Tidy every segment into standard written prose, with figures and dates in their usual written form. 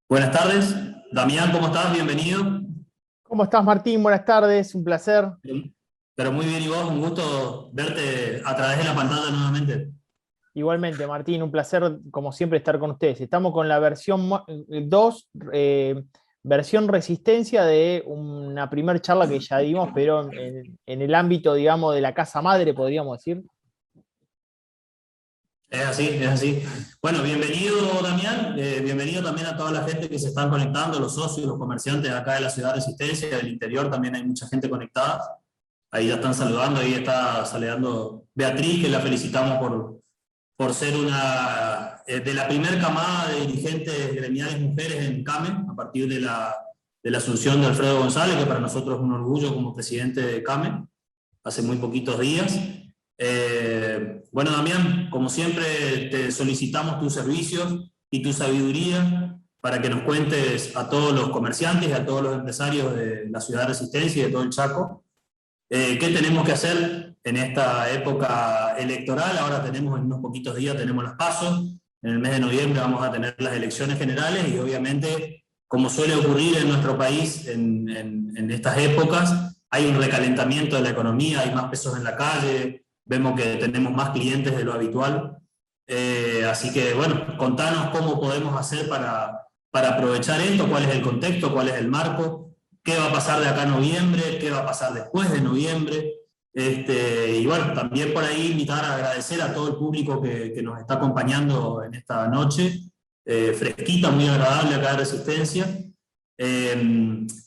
Buenas tardes, Damián, ¿cómo estás? Bienvenido. ¿Cómo estás, Martín? Buenas tardes, un placer. Pero muy bien, y vos, un gusto verte a través de la pantalla nuevamente. Igualmente, Martín, un placer, como siempre, estar con ustedes. Estamos con la versión 2, versión resistencia de una primera charla que ya dimos, pero en el ámbito, digamos, de la casa madre, podríamos decir. Es así, es así. Bueno, bienvenido, Damián. Bienvenido también a toda la gente que se están conectando, los socios, los comerciantes de acá de la ciudad de Resistencia, del interior también hay mucha gente conectada. Ahí ya están saludando, ahí está saludando Beatriz, que la felicitamos por ser una de la primera camada de dirigentes gremiales mujeres en CAME, a partir de la asunción de Alfredo González, que para nosotros es un orgullo como presidente de CAME, hace muy poquitos días. Bueno, Damián, como siempre te solicitamos tus servicios y tu sabiduría para que nos cuentes a todos los comerciantes y a todos los empresarios de la ciudad de Resistencia y de todo el Chaco, ¿qué tenemos que hacer en esta época electoral? Ahora tenemos, en unos poquitos días, tenemos las PASO. En el mes de noviembre vamos a tener las elecciones generales y obviamente, como suele ocurrir en nuestro país en estas épocas, hay un recalentamiento de la economía, hay más pesos en la calle, vemos que tenemos más clientes de lo habitual. Así que, bueno, contanos cómo podemos hacer para aprovechar esto, cuál es el contexto, cuál es el marco. ¿Qué va a pasar de acá a noviembre? ¿Qué va a pasar después de noviembre? Y bueno, también por ahí invitar a agradecer a todo el público que nos está acompañando en esta noche, fresquita, muy agradable acá de Resistencia.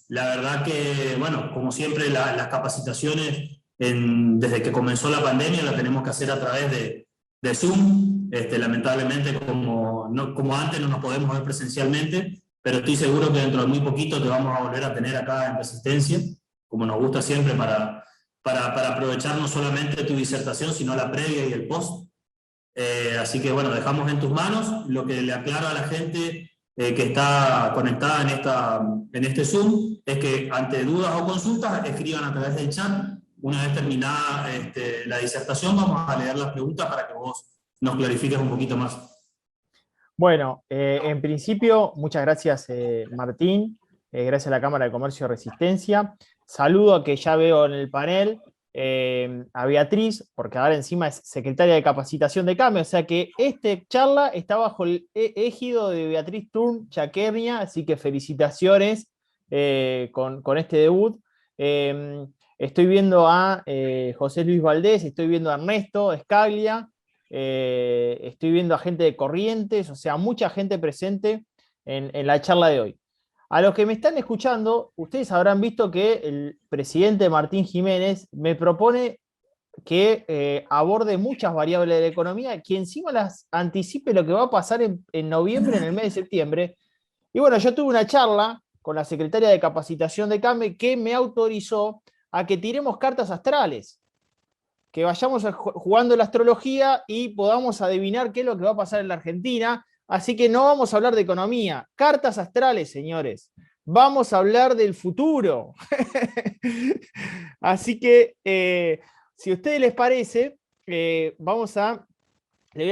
La verdad que, bueno, como siempre, las capacitaciones desde que comenzó la pandemia las tenemos que hacer a través de Zoom. Lamentablemente, como antes no nos podemos ver presencialmente, pero estoy seguro que dentro de muy poquito te vamos a volver a tener acá en Resistencia, como nos gusta siempre, para aprovechar no solamente tu disertación, sino la previa y el post. Así que bueno, dejamos en tus manos lo que le aclaro a la gente que está conectada en este Zoom, es que ante dudas o consultas escriban a través del chat. Una vez terminada la disertación, vamos a leer las preguntas para que vos nos clarifiques un poquito más. Bueno, en principio, muchas gracias, Martín. Gracias a la Cámara de Comercio de Resistencia. Saludo a que ya veo en el panel a Beatriz, porque ahora encima es secretaria de capacitación de CAME, o sea que esta charla está bajo el ejido de Beatriz Turn Chaquernia, así que felicitaciones con este debut. Estoy viendo a José Luis Valdés, estoy viendo a Ernesto Escaglia, estoy viendo a gente de Corrientes, o sea, mucha gente presente en la charla de hoy. A los que me están escuchando, ustedes habrán visto que el presidente Martín Jiménez me propone que aborde muchas variables de la economía, que encima las anticipe lo que va a pasar en noviembre, en el mes de septiembre. Y bueno, yo tuve una charla con la secretaria de capacitación de CAME que me autorizó a que tiremos cartas astrales, que vayamos jugando la astrología y podamos adivinar qué es lo que va a pasar en la Argentina. Así que no vamos a hablar de economía, cartas astrales, señores. Vamos a hablar del futuro. Así que, si a ustedes les parece, le voy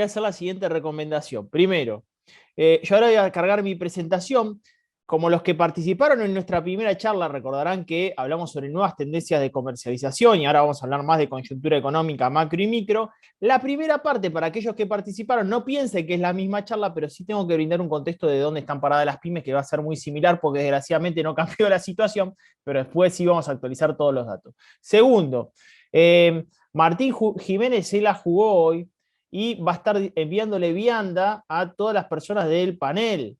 a hacer la siguiente recomendación. Primero, yo ahora voy a cargar mi presentación. Como los que participaron en nuestra primera charla recordarán que hablamos sobre nuevas tendencias de comercialización y ahora vamos a hablar más de coyuntura económica macro y micro. La primera parte, para aquellos que participaron, no piensen que es la misma charla, pero sí tengo que brindar un contexto de dónde están paradas las pymes, que va a ser muy similar porque desgraciadamente no cambió la situación, pero después sí vamos a actualizar todos los datos. Segundo, Martín Jiménez se la jugó hoy y va a estar enviándole vianda a todas las personas del panel.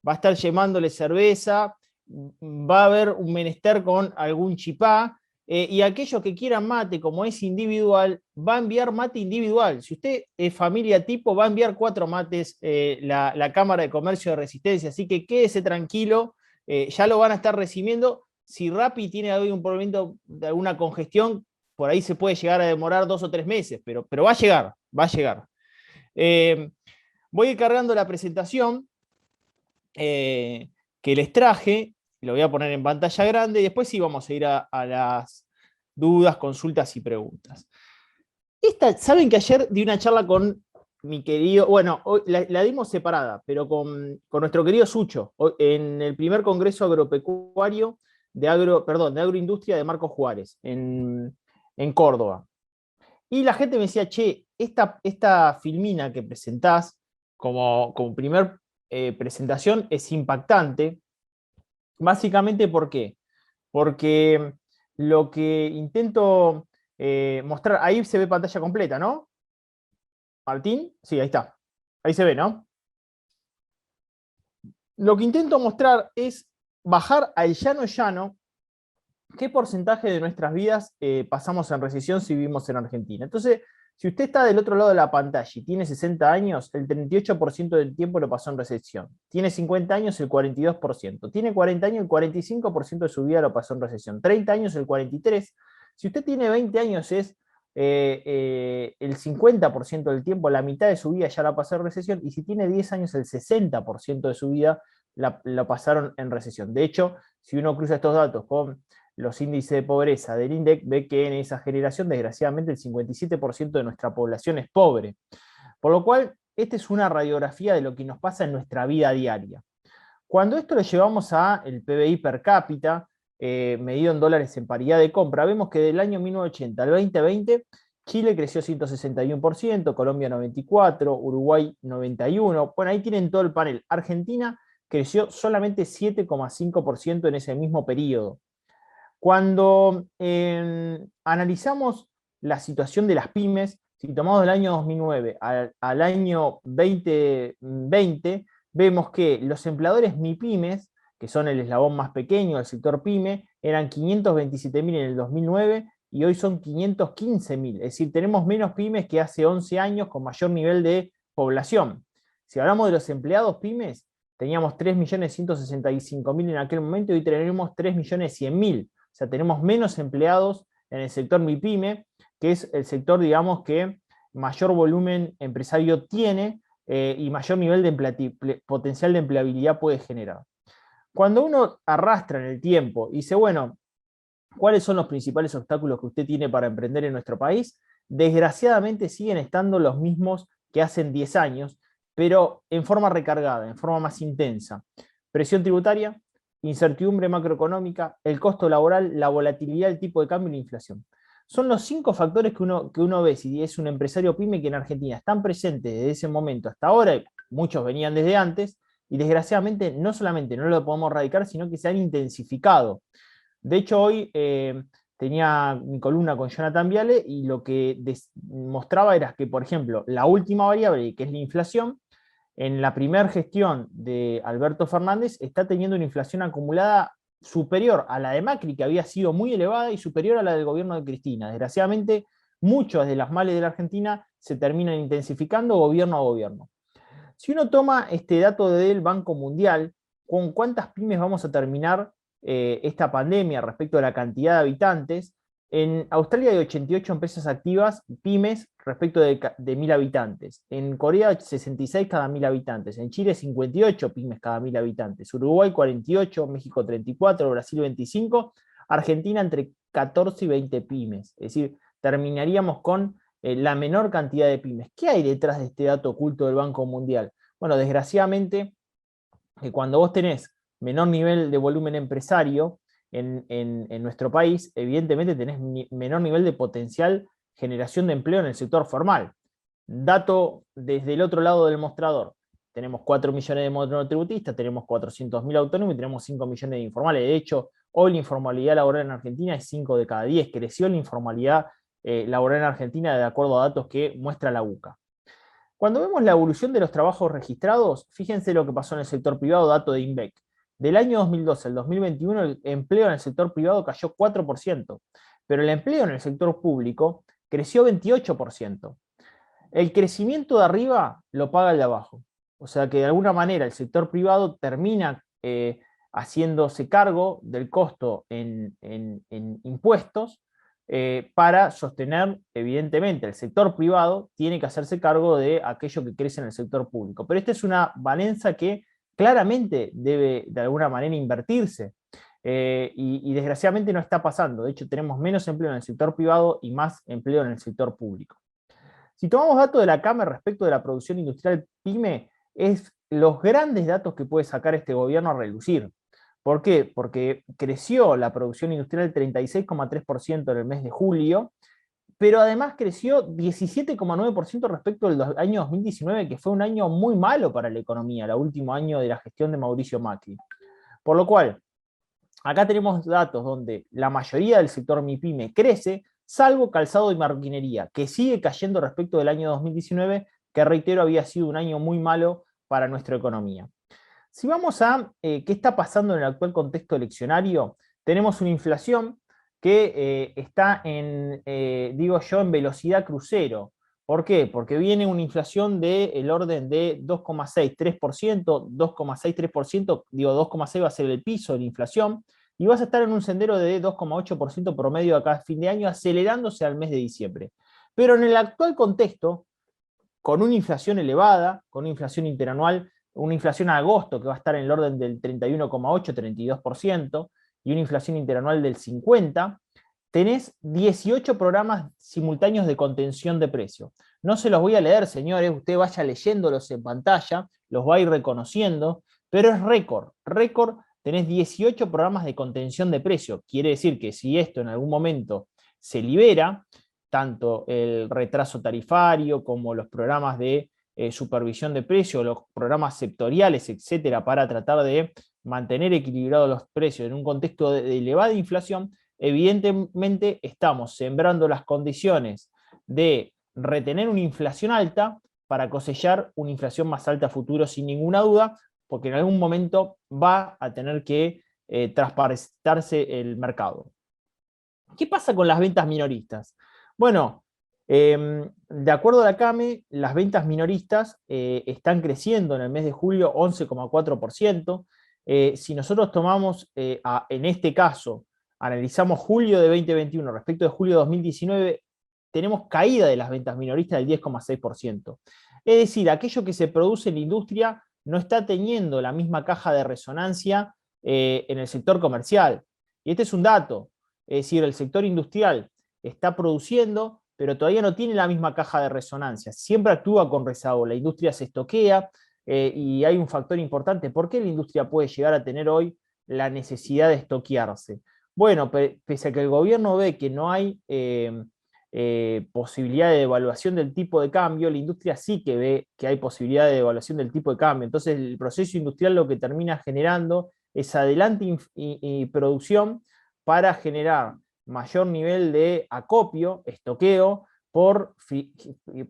Va a estar llevándole cerveza, va a haber un menester con algún chipá, y aquellos que quieran mate, como es individual, va a enviar mate individual. Si usted es familia tipo, va a enviar 4 mates la Cámara de Comercio de Resistencia, así que quédese tranquilo, ya lo van a estar recibiendo. Si Rappi tiene algún problema de alguna congestión, por ahí se puede llegar a demorar 2 o 3 meses, pero va a llegar, va a llegar. Voy a ir cargando la presentación que les traje, lo voy a poner en pantalla grande, y después sí vamos a ir a las dudas, consultas y preguntas. Saben que ayer di una charla con mi querido, bueno, hoy la dimos separada, pero con nuestro querido Sucho, en el primer Congreso Agropecuario de Agroindustria de Marcos Juárez, en Córdoba. Y la gente me decía, che, esta filmina que presentás como primer presentación es impactante. Básicamente, ¿por qué? Porque lo que intento mostrar, ahí se ve pantalla completa, ¿no? Martín, sí, ahí está. Ahí se ve, ¿no? Lo que intento mostrar es bajar al llano qué porcentaje de nuestras vidas pasamos en recesión si vivimos en Argentina. Entonces, si usted está del otro lado de la pantalla y tiene 60 años, el 38% del tiempo lo pasó en recesión. Tiene 50 años, el 42%. Tiene 40 años, el 45% de su vida lo pasó en recesión. 30 años, el 43%. Si usted tiene 20 años, es el 50% del tiempo, la mitad de su vida ya la pasó en recesión. Y si tiene 10 años, el 60% de su vida la pasaron en recesión. De hecho, si uno cruza estos datos con los índices de pobreza del INDEC, ve que en esa generación, desgraciadamente, el 57% de nuestra población es pobre. Por lo cual, esta es una radiografía de lo que nos pasa en nuestra vida diaria. Cuando esto lo llevamos al PBI per cápita, medido en dólares en paridad de compra, vemos que del año 1980 al 2020, Chile creció 161%, Colombia 94%, Uruguay 91%. Bueno, ahí tienen todo el panel. Argentina creció solamente 7,5% en ese mismo periodo. Cuando analizamos la situación de las pymes, si tomamos del año 2009 al año 2020, vemos que los empleadores MIPYMES, que son el eslabón más pequeño del sector pyme, eran 527.000 en el 2009 y hoy son 515.000. Es decir, tenemos menos pymes que hace 11 años con mayor nivel de población. Si hablamos de los empleados pymes, teníamos 3.165.000 en aquel momento y hoy tenemos 3.100.000. O sea, tenemos menos empleados en el sector MIPYME, que es el sector, digamos, que mayor volumen empresario tiene y mayor nivel de potencial de empleabilidad puede generar. Cuando uno arrastra en el tiempo y dice, bueno, ¿cuáles son los principales obstáculos que usted tiene para emprender en nuestro país? Desgraciadamente siguen estando los mismos que hace 10 años, pero en forma recargada, en forma más intensa. Presión tributaria, incertidumbre macroeconómica, el costo laboral, la volatilidad del tipo de cambio y la inflación. Son los 5 factores que uno ve si es un empresario pyme que en Argentina están presentes desde ese momento hasta ahora, muchos venían desde antes, y desgraciadamente no solamente no lo podemos erradicar, sino que se han intensificado. De hecho, hoy tenía mi columna con Jonathan Viale y lo que mostraba era que, por ejemplo, la última variable, que es la inflación, en la primera gestión de Alberto Fernández está teniendo una inflación acumulada superior a la de Macri, que había sido muy elevada, y superior a la del gobierno de Cristina. Desgraciadamente, muchos de las males de la Argentina se terminan intensificando gobierno a gobierno. Si uno toma este dato del Banco Mundial, ¿con cuántas pymes vamos a terminar esta pandemia respecto a la cantidad de habitantes? En Australia hay 88 empresas activas, pymes, respecto de 1.000 habitantes. En Corea, 66 cada 1.000 habitantes. En Chile, 58 pymes cada 1.000 habitantes. Uruguay, 48, México, 34, Brasil, 25, Argentina, entre 14 y 20 pymes. Es decir, terminaríamos con la menor cantidad de pymes. ¿Qué hay detrás de este dato oculto del Banco Mundial? Bueno, desgraciadamente, que cuando vos tenés menor nivel de volumen empresario en nuestro país, evidentemente tenés menor nivel de potencial generación de empleo en el sector formal. Dato desde el otro lado del mostrador. Tenemos 4 millones de monotributistas, tenemos 400.000 autónomos y tenemos 5 millones de informales. De hecho, hoy la informalidad laboral en Argentina es 5 de cada 10. Creció la informalidad laboral en Argentina de acuerdo a datos que muestra la UCA. Cuando vemos la evolución de los trabajos registrados, fíjense lo que pasó en el sector privado, dato de INVEC. Del año 2012 al 2021, el empleo en el sector privado cayó 4%, pero el empleo en el sector público creció 28%. El crecimiento de arriba lo paga el de abajo. O sea que de alguna manera el sector privado termina haciéndose cargo del costo en impuestos para sostener, evidentemente, el sector privado tiene que hacerse cargo de aquello que crece en el sector público. Pero esta es una balanza que claramente debe de alguna manera invertirse. Y desgraciadamente no está pasando. De hecho, tenemos menos empleo en el sector privado y más empleo en el sector público. Si tomamos datos de la CAME respecto de la producción industrial PYME, es los grandes datos que puede sacar este gobierno a relucir. ¿Por qué? Porque creció la producción industrial 36,3% en el mes de julio, pero además creció 17,9% respecto al año 2019, que fue un año muy malo para la economía, el último año de la gestión de Mauricio Macri. Por lo cual, acá tenemos datos donde la mayoría del sector MIPYME crece, salvo calzado y marroquinería, que sigue cayendo respecto del año 2019, que reitero había sido un año muy malo para nuestra economía. Si vamos a qué está pasando en el actual contexto eleccionario, tenemos una inflación que está digo yo, en velocidad crucero. ¿Por qué? Porque viene una inflación del orden de 2,63%, 2,63%, digo 2,6 va a ser el piso de la inflación, y vas a estar en un sendero de 2,8% promedio acá a fin de año, acelerándose al mes de diciembre. Pero en el actual contexto, con una inflación elevada, con una inflación interanual, una inflación a agosto que va a estar en el orden del 31,8, 32%, y una inflación interanual del 50%, tenés 18 programas simultáneos de contención de precio. No se los voy a leer, señores, usted vaya leyéndolos en pantalla, los va a ir reconociendo, pero es récord, tenés 18 programas de contención de precio. Quiere decir que si esto en algún momento se libera, tanto el retraso tarifario como los programas de supervisión de precios, los programas sectoriales, etcétera, para tratar de mantener equilibrados los precios en un contexto de elevada inflación, evidentemente estamos sembrando las condiciones de retener una inflación alta para cosechar una inflación más alta a futuro sin ninguna duda, porque en algún momento va a tener que transparentarse el mercado. ¿Qué pasa con las ventas minoristas? Bueno, de acuerdo a la CAME, las ventas minoristas están creciendo en el mes de julio 11,4%. Si nosotros tomamos, en este caso, analizamos julio de 2021 respecto de julio de 2019, tenemos caída de las ventas minoristas del 10,6%. Es decir, aquello que se produce en la industria no está teniendo la misma caja de resonancia en el sector comercial. Y este es un dato. Es decir, el sector industrial está produciendo, pero todavía no tiene la misma caja de resonancia. Siempre actúa con rezago. La industria se estoquea y hay un factor importante. ¿Por qué la industria puede llegar a tener hoy la necesidad de estoquearse? Bueno, pese a que el gobierno ve que no hay posibilidad de devaluación del tipo de cambio, la industria sí que ve que hay posibilidad de devaluación del tipo de cambio. Entonces, el proceso industrial lo que termina generando es adelante y producción para generar mayor nivel de acopio, estoqueo, por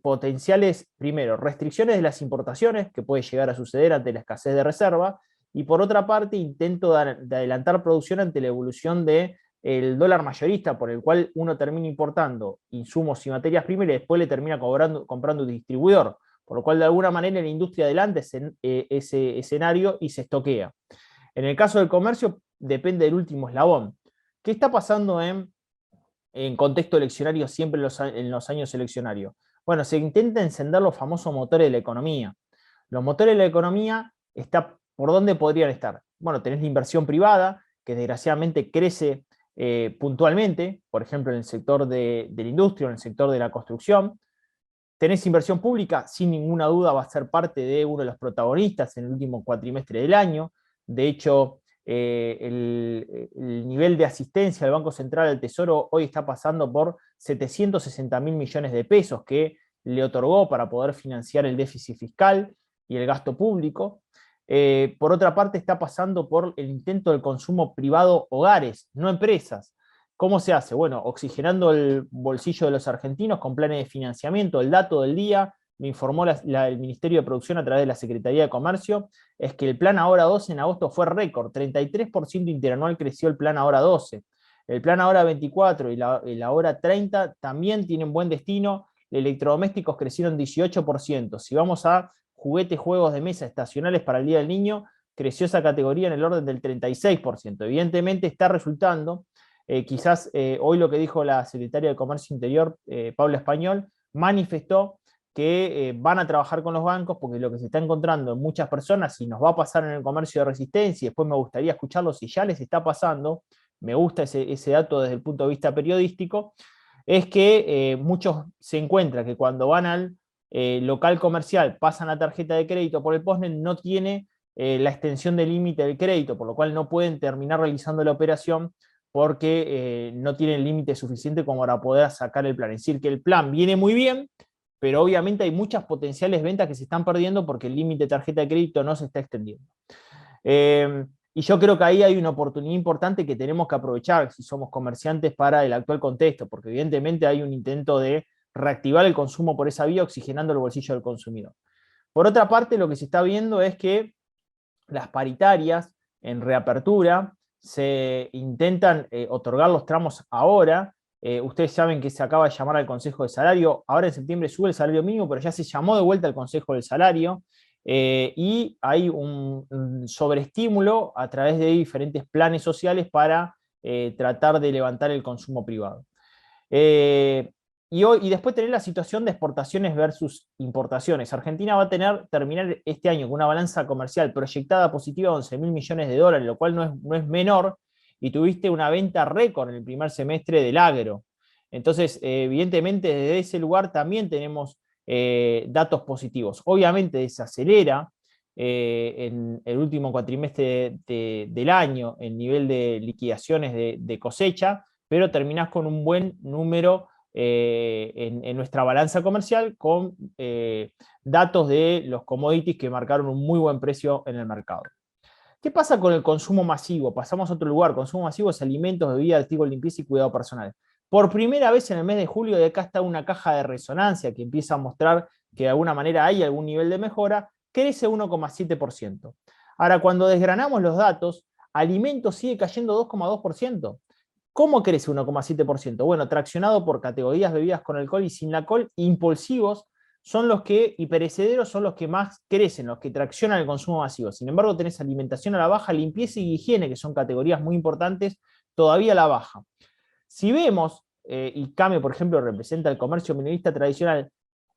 potenciales, primero, restricciones de las importaciones, que puede llegar a suceder ante la escasez de reserva, y por otra parte, intento de adelantar producción ante la evolución del dólar mayorista, por el cual uno termina importando insumos y materias primas y después le termina comprando un distribuidor, por lo cual de alguna manera la industria adelanta ese escenario y se estoquea. En el caso del comercio, depende del último eslabón. ¿Qué está pasando en contexto eleccionario siempre en los años eleccionarios? Bueno, se intenta encender los famosos motores de la economía. Los motores de la economía, ¿por dónde podrían estar? Bueno, tenés la inversión privada, que desgraciadamente crece puntualmente, por ejemplo, en el sector de la industria, en el sector de la construcción. Tenés inversión pública, sin ninguna duda va a ser parte de uno de los protagonistas en el último cuatrimestre del año. De hecho, el nivel de asistencia del Banco Central al Tesoro hoy está pasando por 760.000 millones de pesos que le otorgó para poder financiar el déficit fiscal y el gasto público. Por otra parte, está pasando por el intento del consumo privado hogares, no empresas. ¿Cómo se hace? Bueno, oxigenando el bolsillo de los argentinos con planes de financiamiento. El dato del día, me informó el Ministerio de Producción a través de la Secretaría de Comercio, es que el plan Ahora 12 en agosto fue récord, 33% interanual creció el plan Ahora 12. El plan Ahora 24 y el Ahora 30 también tienen buen destino, electrodomésticos crecieron 18%. Si vamos a juguetes, juegos de mesa estacionales para el Día del Niño, creció esa categoría en el orden del 36%. Evidentemente está resultando, quizás hoy lo que dijo la secretaria de Comercio Interior, Paula Español, manifestó que van a trabajar con los bancos, porque lo que se está encontrando en muchas personas, y nos va a pasar en el comercio de resistencia, y después me gustaría escucharlo si ya les está pasando, me gusta ese dato desde el punto de vista periodístico, es que muchos se encuentran que cuando van al local comercial, pasan la tarjeta de crédito por el postnet, no tiene la extensión del límite del crédito, por lo cual no pueden terminar realizando la operación porque no tienen límite suficiente como para poder sacar el plan. Es decir, que el plan viene muy bien, pero obviamente hay muchas potenciales ventas que se están perdiendo porque el límite de tarjeta de crédito no se está extendiendo. Y yo creo que ahí hay una oportunidad importante que tenemos que aprovechar si somos comerciantes para el actual contexto, porque evidentemente hay un intento de reactivar el consumo por esa vía, oxigenando el bolsillo del consumidor. Por otra parte, lo que se está viendo es que las paritarias en reapertura se intentan otorgar los tramos ahora. Ustedes saben que se acaba de llamar al Consejo de Salario, ahora en septiembre sube el salario mínimo, pero ya se llamó de vuelta al Consejo del Salario, y hay un sobreestímulo a través de diferentes planes sociales para tratar de levantar el consumo privado. Y después tener la situación de exportaciones versus importaciones. Argentina va a terminar este año con una balanza comercial proyectada positiva de 11.000 millones de dólares, lo cual no es menor, y tuviste una venta récord en el primer semestre del agro. Entonces, evidentemente, desde ese lugar también tenemos datos positivos. Obviamente desacelera en el último cuatrimestre del año el nivel de liquidaciones de cosecha, pero terminás con un buen número en nuestra balanza comercial con datos de los commodities que marcaron un muy buen precio en el mercado. ¿Qué pasa con el consumo masivo? Pasamos a otro lugar. Consumo masivo es alimentos, bebidas, artículos de limpieza y cuidado personal. Por primera vez en el mes de julio, de acá está una caja de resonancia que empieza a mostrar que de alguna manera hay algún nivel de mejora, crece 1,7%. Ahora, cuando desgranamos los datos, alimentos sigue cayendo 2,2%. ¿Cómo crece 1,7%? Bueno, traccionado por categorías bebidas con alcohol y sin alcohol, impulsivos son los que, y perecederos son los que más crecen, los que traccionan el consumo masivo. Sin embargo, tenés alimentación a la baja, limpieza y higiene, que son categorías muy importantes, todavía a la baja. Si vemos, y Came, por ejemplo, representa el comercio minorista tradicional,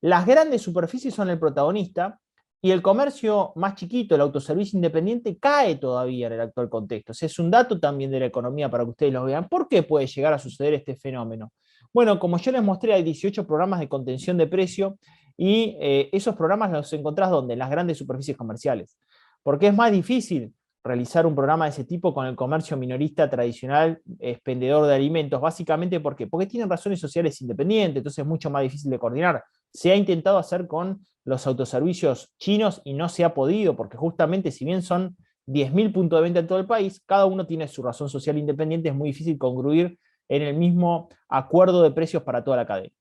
las grandes superficies son el protagonista, y el comercio más chiquito, el autoservicio independiente, cae todavía en el actual contexto. O sea, es un dato también de la economía para que ustedes lo vean. ¿Por qué puede llegar a suceder este fenómeno? Bueno, como yo les mostré, hay 18 programas de contención de precio, y esos programas los encontrás ¿dónde? En las grandes superficies comerciales. Porque es más difícil realizar un programa de ese tipo con el comercio minorista tradicional, expendedor de alimentos, básicamente ¿por qué? Porque tienen razones sociales independientes, entonces es mucho más difícil de coordinar. Se ha intentado hacer con los autoservicios chinos y no se ha podido, porque justamente si bien son 10.000 puntos de venta en todo el país, cada uno tiene su razón social independiente, es muy difícil congruir en el mismo acuerdo de precios para toda la cadena.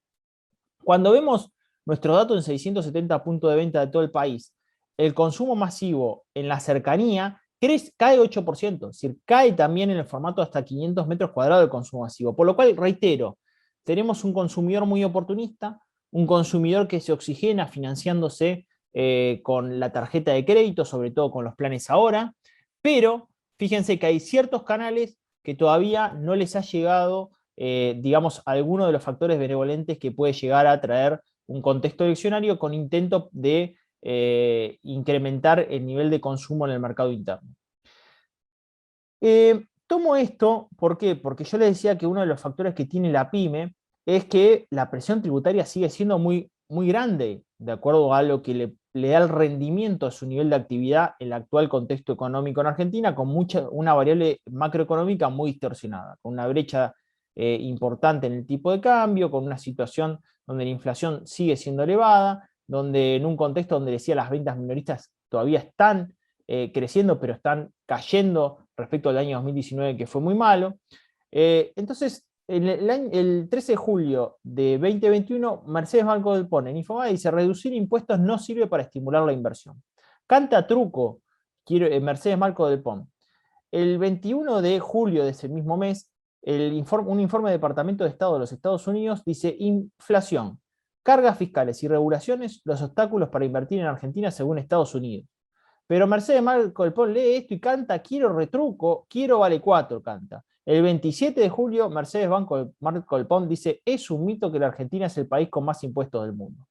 Cuando vemos nuestro dato en 670 puntos de venta de todo el país, el consumo masivo en la cercanía cae 8%, es decir, cae también en el formato hasta 500 metros cuadrados del consumo masivo. Por lo cual, reitero, tenemos un consumidor muy oportunista, un consumidor que se oxigena financiándose con la tarjeta de crédito, sobre todo con los planes ahora, pero fíjense que hay ciertos canales que todavía no les ha llegado, digamos, alguno de los factores benevolentes que puede llegar a traer un contexto eleccionario con intento de incrementar el nivel de consumo en el mercado interno. Tomo esto, ¿por qué? Porque yo les decía que uno de los factores que tiene la pyme es que la presión tributaria sigue siendo muy, muy grande, de acuerdo a lo que le da el rendimiento a su nivel de actividad en el actual contexto económico en Argentina, con una variable macroeconómica muy distorsionada, con una brecha importante en el tipo de cambio, con una situación donde la inflación sigue siendo elevada, donde en un contexto donde decía las ventas minoristas todavía están creciendo, pero están cayendo respecto al año 2019, que fue muy malo. Entonces, el 13 de julio de 2021, Mercedes Banco del Pon en Infobae dice: reducir impuestos no sirve para estimular la inversión. Canta truco Mercedes Banco del Pon. El 21 de julio de ese mismo mes, un informe del Departamento de Estado de los Estados Unidos dice: inflación, cargas fiscales y regulaciones, los obstáculos para invertir en Argentina según Estados Unidos. Pero Mercedes Marco del Pon lee esto y canta: quiero retruco, quiero vale 4, canta. El 27 de julio, Mercedes Marco del Pon dice: es un mito que la Argentina es el país con más impuestos del mundo.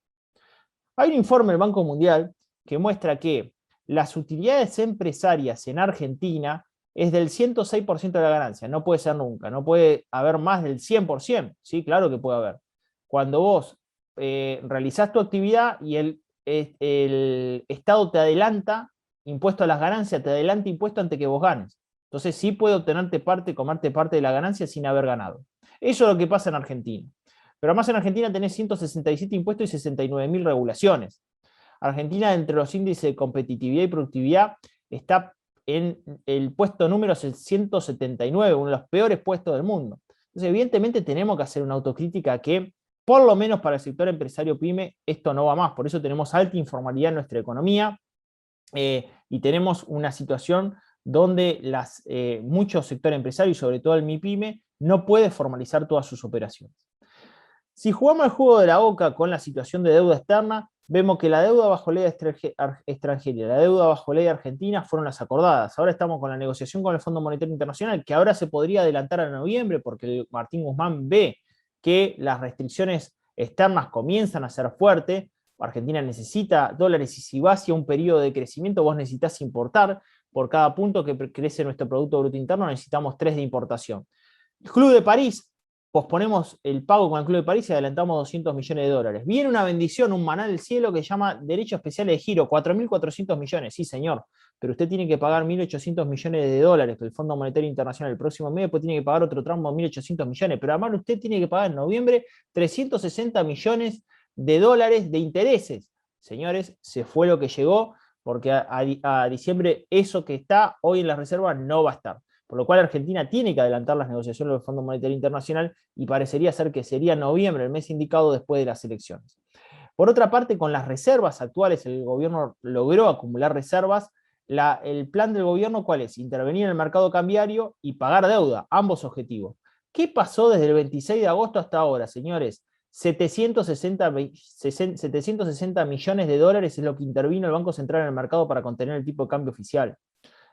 Hay un informe del Banco Mundial que muestra que las utilidades empresarias en Argentina es del 106% de la ganancia, no puede ser nunca, no puede haber más del 100%, ¿sí? Claro que puede haber. Cuando vos realizás tu actividad y el Estado te adelanta impuesto a las ganancias, te adelanta impuesto antes que vos ganes. Entonces sí puede obtenerte parte, comerte parte de la ganancia sin haber ganado. Eso es lo que pasa en Argentina. Pero además en Argentina tenés 167 impuestos y 69.000 regulaciones. Argentina, entre los índices de competitividad y productividad, está en el puesto número 179, uno de los peores puestos del mundo. Entonces, evidentemente tenemos que hacer una autocrítica que, por lo menos para el sector empresario pyme, esto no va más. Por eso tenemos alta informalidad en nuestra economía y tenemos una situación donde muchos sectores empresarios, sobre todo el MIPYME, no puede formalizar todas sus operaciones. Si jugamos el juego de la OCA con la situación de deuda externa, vemos que la deuda bajo ley extranjera y la deuda bajo ley argentina fueron las acordadas. Ahora estamos con la negociación con el Fondo Monetario Internacional, que ahora se podría adelantar a noviembre, porque Martín Guzmán ve que las restricciones externas comienzan a ser fuertes. Argentina necesita dólares y si va hacia un periodo de crecimiento, vos necesitas importar. Por cada punto que crece nuestro Producto Bruto Interno, necesitamos 3 de importación. El Club de París, posponemos el pago con el Club de París y adelantamos 200 millones de dólares. Viene una bendición, un maná del cielo que se llama Derecho Especial de Giro, 4.400 millones, sí señor, pero usted tiene que pagar 1.800 millones de dólares del Fondo Monetario Internacional el próximo mes, después tiene que pagar otro tramo de 1.800 millones, pero además usted tiene que pagar en noviembre 360 millones de dólares de intereses. Señores, se fue lo que llegó, porque a diciembre eso que está hoy en las reservas no va a estar. Por lo cual Argentina tiene que adelantar las negociaciones del Fondo Monetario Internacional y parecería ser que sería noviembre, el mes indicado después de las elecciones. Por otra parte, con las reservas actuales, el gobierno logró acumular reservas. El plan del gobierno, ¿cuál es? Intervenir en el mercado cambiario y pagar deuda, ambos objetivos. ¿Qué pasó desde el 26 de agosto hasta ahora, señores? 760 millones de dólares es lo que intervino el Banco Central en el mercado para contener el tipo de cambio oficial.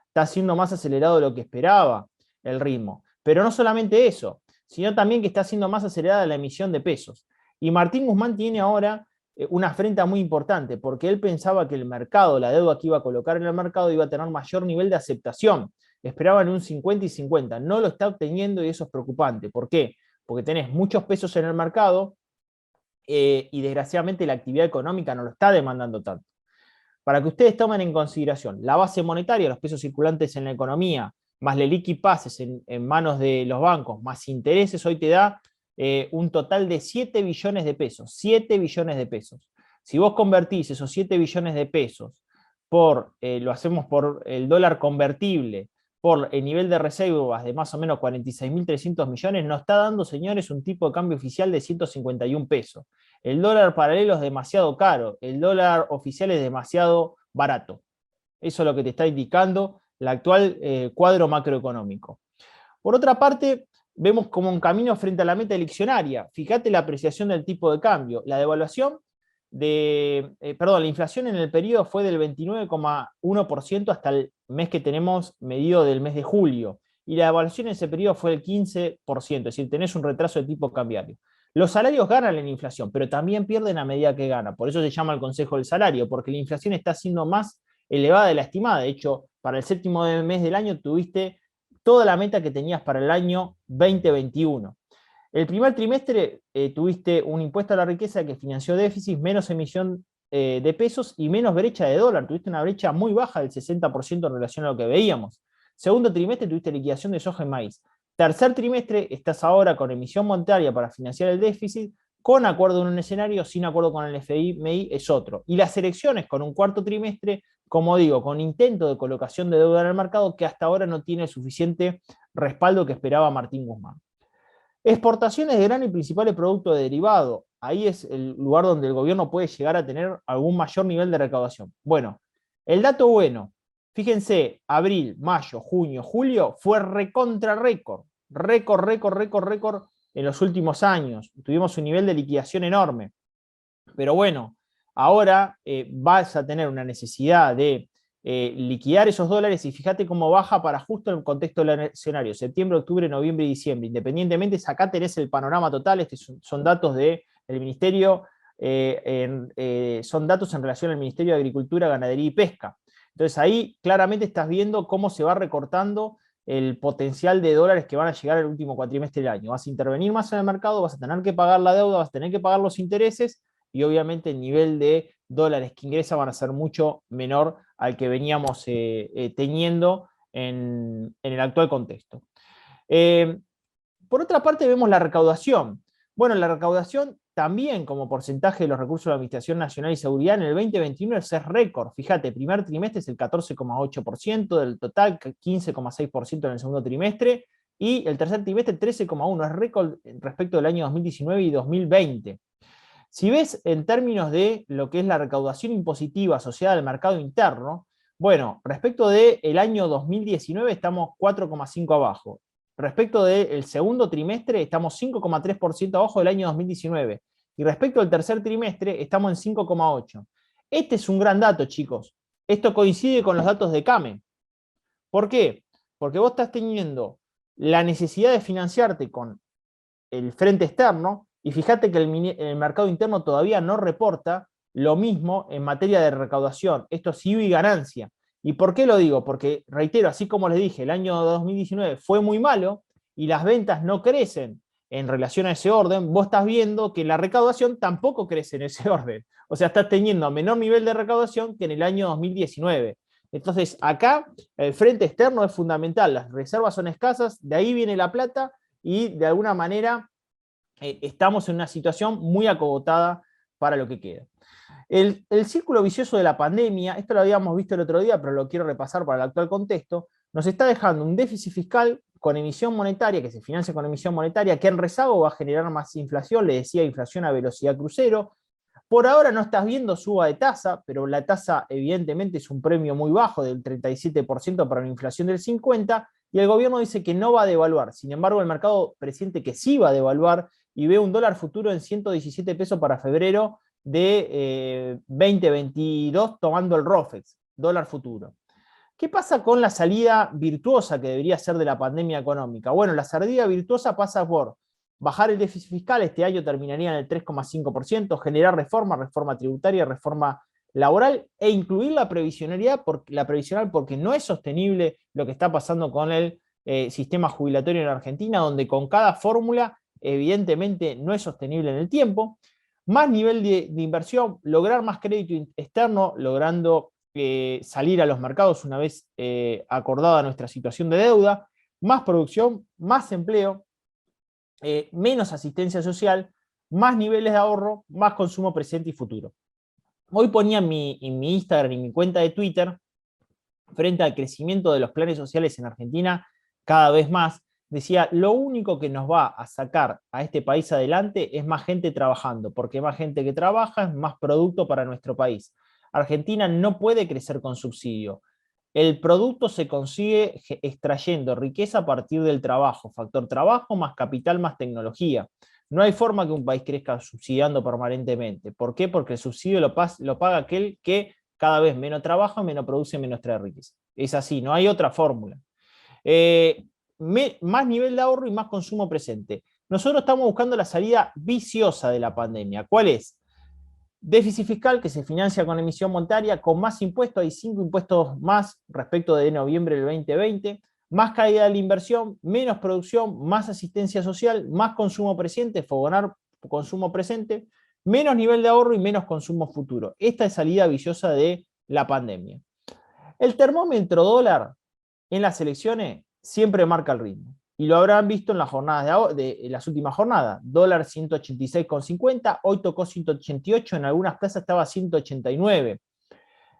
Está siendo más acelerado de lo que esperaba el ritmo. Pero no solamente eso, sino también que está siendo más acelerada la emisión de pesos. Y Martín Guzmán tiene ahora una afrenta muy importante, porque él pensaba que el mercado, la deuda que iba a colocar en el mercado, iba a tener mayor nivel de aceptación. Esperaban un 50 y 50. No lo está obteniendo y eso es preocupante. ¿Por qué? Porque tenés muchos pesos en el mercado y desgraciadamente la actividad económica no lo está demandando tanto. Para que ustedes tomen en consideración la base monetaria, los pesos circulantes en la economía, más la liqui pases en manos de los bancos, más intereses, hoy te da un total de 7 billones de pesos. 7 billones de pesos. Si vos convertís esos 7 billones de pesos lo hacemos por el dólar convertible, por el nivel de reservas de más o menos 46.300 millones, nos está dando, señores, un tipo de cambio oficial de 151 pesos. El dólar paralelo es demasiado caro, el dólar oficial es demasiado barato. Eso es lo que te está indicando el actual cuadro macroeconómico. Por otra parte, vemos como un camino frente a la meta eleccionaria. Fíjate la apreciación del tipo de cambio. La devaluación la inflación en el periodo fue del 29,1% hasta el mes que tenemos medido del mes de julio. Y la devaluación en ese periodo fue del 15%, es decir, tenés un retraso de tipo cambiario. Los salarios ganan en la inflación, pero también pierden a medida que ganan. Por eso se llama el Consejo del Salario, porque la inflación está siendo más elevada de la estimada. De hecho, para el séptimo mes del año tuviste toda la meta que tenías para el año 2021. El primer trimestre tuviste un impuesto a la riqueza que financió déficit, menos emisión de pesos y menos brecha de dólar. Tuviste una brecha muy baja del 60% en relación a lo que veíamos. Segundo trimestre tuviste liquidación de soja y maíz. Tercer trimestre estás ahora con emisión monetaria para financiar el déficit, con acuerdo en un escenario, sin acuerdo con el FMI es otro. Y las elecciones con un cuarto trimestre, como digo, con intento de colocación de deuda en el mercado que hasta ahora no tiene el suficiente respaldo que esperaba Martín Guzmán. Exportaciones de grano y principales productos de derivado. Ahí es el lugar donde el gobierno puede llegar a tener algún mayor nivel de recaudación. Bueno, el dato bueno, fíjense, abril, mayo, junio, julio, fue recontra récord. Récord en los últimos años. Tuvimos un nivel de liquidación enorme. Pero bueno, ahora vas a tener una necesidad de liquidar esos dólares y fíjate cómo baja para justo el contexto del escenario, septiembre, octubre, noviembre y diciembre. Independientemente, acá tenés el panorama total, estos son datos del Ministerio, son datos en relación al Ministerio de Agricultura, Ganadería y Pesca. Entonces ahí claramente estás viendo cómo se va recortando el potencial de dólares que van a llegar el último cuatrimestre del año. Vas a intervenir más en el mercado, vas a tener que pagar la deuda, vas a tener que pagar los intereses y obviamente el nivel de dólares que ingresa van a ser mucho menor al que veníamos teniendo en el actual contexto. Por otra parte, vemos la recaudación. Bueno, la recaudación también como porcentaje de los recursos de la Administración Nacional y Seguridad en el 2021 es récord. Fíjate, primer trimestre es el 14,8% del total, 15,6% en el segundo trimestre, y el tercer trimestre 13,1%, es récord respecto del año 2019 y 2020. Si ves en términos de lo que es la recaudación impositiva asociada al mercado interno, bueno, respecto del año 2019 estamos 4,5 abajo. Respecto del segundo trimestre estamos 5,3% abajo del año 2019. Y respecto al tercer trimestre estamos en 5,8%. Este es un gran dato, chicos. Esto coincide con los datos de CAME. ¿Por qué? Porque vos estás teniendo la necesidad de financiarte con el frente externo, y fíjate que el mercado interno todavía no reporta lo mismo en materia de recaudación. Esto es IVA y ganancia. ¿Y por qué lo digo? Porque, reitero, así como les dije, el año 2019 fue muy malo y las ventas no crecen en relación a ese orden, vos estás viendo que la recaudación tampoco crece en ese orden. O sea, estás teniendo menor nivel de recaudación que en el año 2019. Entonces, acá el frente externo es fundamental. Las reservas son escasas, de ahí viene la plata y de alguna manera estamos en una situación muy acogotada para lo que queda. El círculo vicioso de la pandemia, esto lo habíamos visto el otro día, pero lo quiero repasar para el actual contexto, nos está dejando un déficit fiscal con emisión monetaria, que se financia con emisión monetaria, que en rezago va a generar más inflación, le decía inflación a velocidad crucero. Por ahora no estás viendo suba de tasa, pero la tasa evidentemente es un premio muy bajo del 37% para una inflación del 50%, y el gobierno dice que no va a devaluar. Sin embargo, el mercado presiente que sí va a devaluar y ve un dólar futuro en 117 pesos para febrero de 2022 tomando el ROFEX, dólar futuro. ¿Qué pasa con la salida virtuosa que debería ser de la pandemia económica? Bueno, la salida virtuosa pasa por bajar el déficit fiscal, este año terminaría en el 3,5%, generar reforma tributaria, reforma laboral e incluir la previsional porque no es sostenible lo que está pasando con el sistema jubilatorio en Argentina, donde con cada fórmula evidentemente no es sostenible en el tiempo. Más nivel de inversión, lograr más crédito externo, logrando salir a los mercados una vez acordada nuestra situación de deuda, más producción, más empleo, menos asistencia social, más niveles de ahorro, más consumo presente y futuro. Hoy ponía en mi Instagram y mi cuenta de Twitter, frente al crecimiento de los planes sociales en Argentina cada vez más, decía, lo único que nos va a sacar a este país adelante es más gente trabajando, porque más gente que trabaja es más producto para nuestro país. Argentina no puede crecer con subsidio. El producto se consigue extrayendo riqueza a partir del trabajo, factor trabajo más capital más tecnología. No hay forma que un país crezca subsidiando permanentemente. ¿Por qué? Porque el subsidio lo paga aquel que cada vez menos trabaja, menos produce, menos trae riqueza. Es así, no hay otra fórmula. Más nivel de ahorro y más consumo presente. Nosotros estamos buscando la salida viciosa de la pandemia. ¿Cuál es? Déficit fiscal que se financia con emisión monetaria, con más impuestos, hay 5 impuestos más respecto de noviembre del 2020, más caída de la inversión, menos producción, más asistencia social, más consumo presente, fogonar consumo presente, menos nivel de ahorro y menos consumo futuro. Esta es salida viciosa de la pandemia. El termómetro dólar en las elecciones siempre marca el ritmo. Y lo habrán visto en las jornadas de las últimas jornadas. Dólar 186,50, hoy tocó 188, en algunas plazas estaba 189.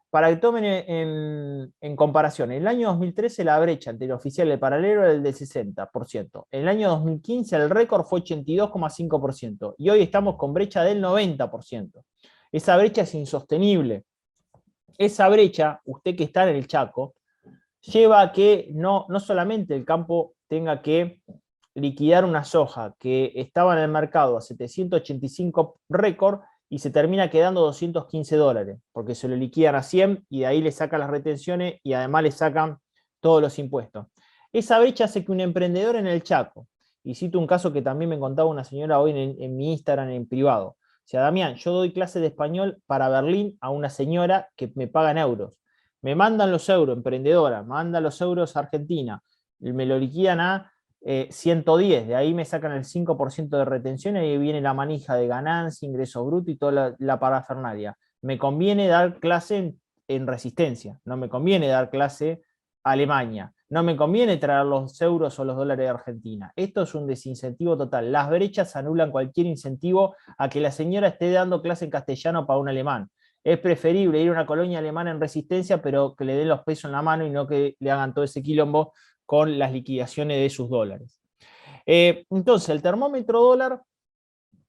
Para que tomen en comparación, en el año 2013 la brecha entre el oficial y el paralelo era el del 60%. En el año 2015 el récord fue 82,5%. Y hoy estamos con brecha del 90%. Esa brecha es insostenible. Esa brecha, usted que está en el Chaco, lleva a que no solamente el campo tenga que liquidar una soja que estaba en el mercado a 785 récord y se termina quedando $215, porque se lo liquidan a 100 y de ahí le sacan las retenciones y además le sacan todos los impuestos. Esa brecha hace que un emprendedor en el Chaco, y cito un caso que también me contaba una señora hoy en mi Instagram en privado, o sea, Damián, yo doy clases de español para Berlín a una señora que me paga en euros. Me mandan los euros, emprendedora, manda los euros a Argentina. me lo liquidan a 110, de ahí me sacan el 5% de retención y ahí viene la manija de ganancia, ingreso bruto y toda la parafernalia. Me conviene dar clase en resistencia, no me conviene dar clase a Alemania, no me conviene traer los euros o los dólares de Argentina. Esto es un desincentivo total. Las brechas anulan cualquier incentivo a que la señora esté dando clase en castellano para un alemán. Es preferible ir a una colonia alemana en resistencia, pero que le den los pesos en la mano y no que le hagan todo ese quilombo con las liquidaciones de sus dólares. Entonces, el termómetro dólar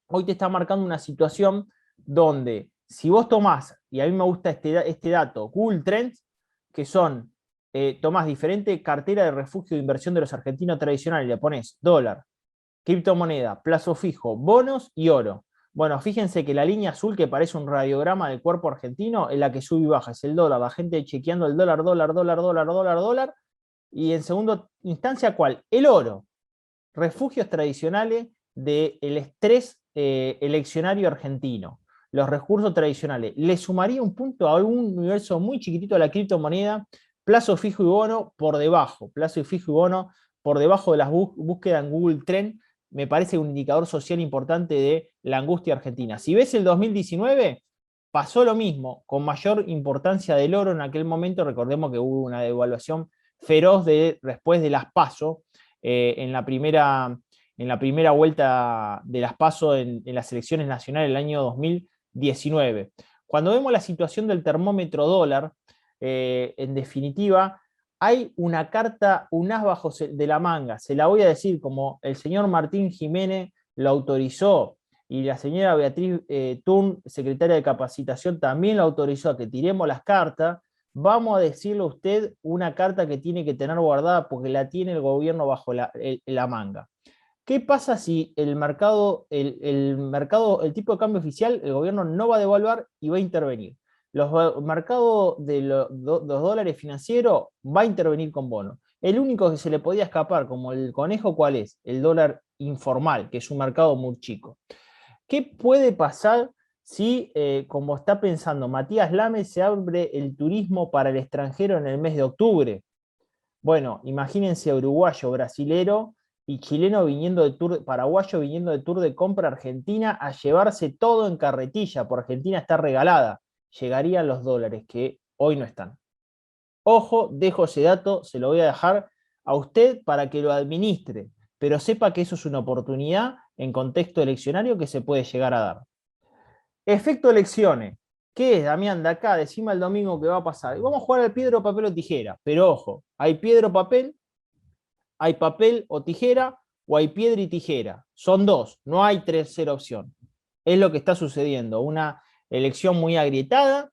hoy te está marcando una situación donde si vos tomás, y a mí me gusta este dato, Google Trends, que son, tomás diferente cartera de refugio de inversión de los argentinos tradicionales, le pones dólar, criptomoneda, plazo fijo, bonos y oro. Bueno, fíjense que la línea azul que parece un radiograma del cuerpo argentino es la que sube y baja, es el dólar, la gente chequeando el dólar, dólar, dólar, dólar, dólar, dólar, y en segunda instancia, ¿cuál? El oro, refugios tradicionales del estrés eleccionario argentino, los recursos tradicionales. Le sumaría un punto a un universo muy chiquitito a la criptomoneda, plazo fijo y bono por debajo, plazo fijo y bono por debajo de las búsquedas en Google Trend, me parece un indicador social importante de la angustia argentina. Si ves el 2019, pasó lo mismo, con mayor importancia del oro en aquel momento, recordemos que hubo una devaluación feroz después de las PASO, en la primera vuelta de las PASO en las elecciones nacionales del año 2019. Cuando vemos la situación del termómetro dólar, en definitiva, hay una carta, un as bajo de la manga, se la voy a decir como el señor Martín Jiménez lo autorizó y la señora Beatriz Turn, secretaria de capacitación, también lo autorizó a que tiremos las cartas. Vamos a decirle a usted una carta que tiene que tener guardada porque la tiene el gobierno bajo la manga. ¿Qué pasa si el mercado, el tipo de cambio oficial, el gobierno no va a devaluar y va a intervenir? El mercado de los dólares financieros va a intervenir con bonos. El único que se le podía escapar como el conejo, ¿cuál es? El dólar informal, que es un mercado muy chico. ¿Qué puede pasar si, como está pensando Matías Lame, se abre el turismo para el extranjero en el mes de octubre? Bueno, imagínense uruguayo, brasilero y chileno viniendo de tour, paraguayo viniendo de tour de compra a Argentina a llevarse todo en carretilla, porque Argentina está regalada. Llegarían los dólares que hoy no están. Ojo, dejo ese dato, se lo voy a dejar a usted para que lo administre, pero sepa que eso es una oportunidad en contexto eleccionario que se puede llegar a dar. Efecto elecciones. ¿Qué es, Damián? De acá, decime el domingo qué va a pasar. Vamos a jugar al piedra, papel o tijera, pero ojo, hay piedra o papel, hay papel o tijera, o hay piedra y tijera. Son dos, no hay tercera opción. Es lo que está sucediendo, una elección muy agrietada,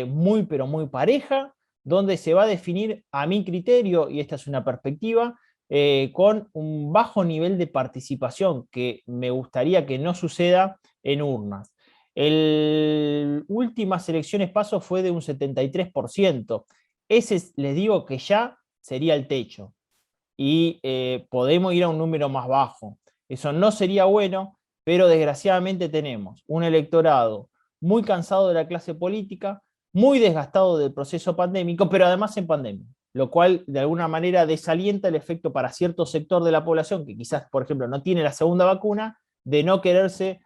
muy pero muy pareja, donde se va a definir, a mi criterio, y esta es una perspectiva, con un bajo nivel de participación, que me gustaría que no suceda en urnas. El últimas elecciones PASO fue de un 73%. Ese les digo que ya sería el techo. Y podemos ir a un número más bajo. Eso no sería bueno, pero desgraciadamente tenemos un electorado muy cansado de la clase política, muy desgastado del proceso pandémico, pero además en pandemia, lo cual de alguna manera desalienta el efecto para cierto sector de la población que quizás, por ejemplo, no tiene la segunda vacuna, de no quererse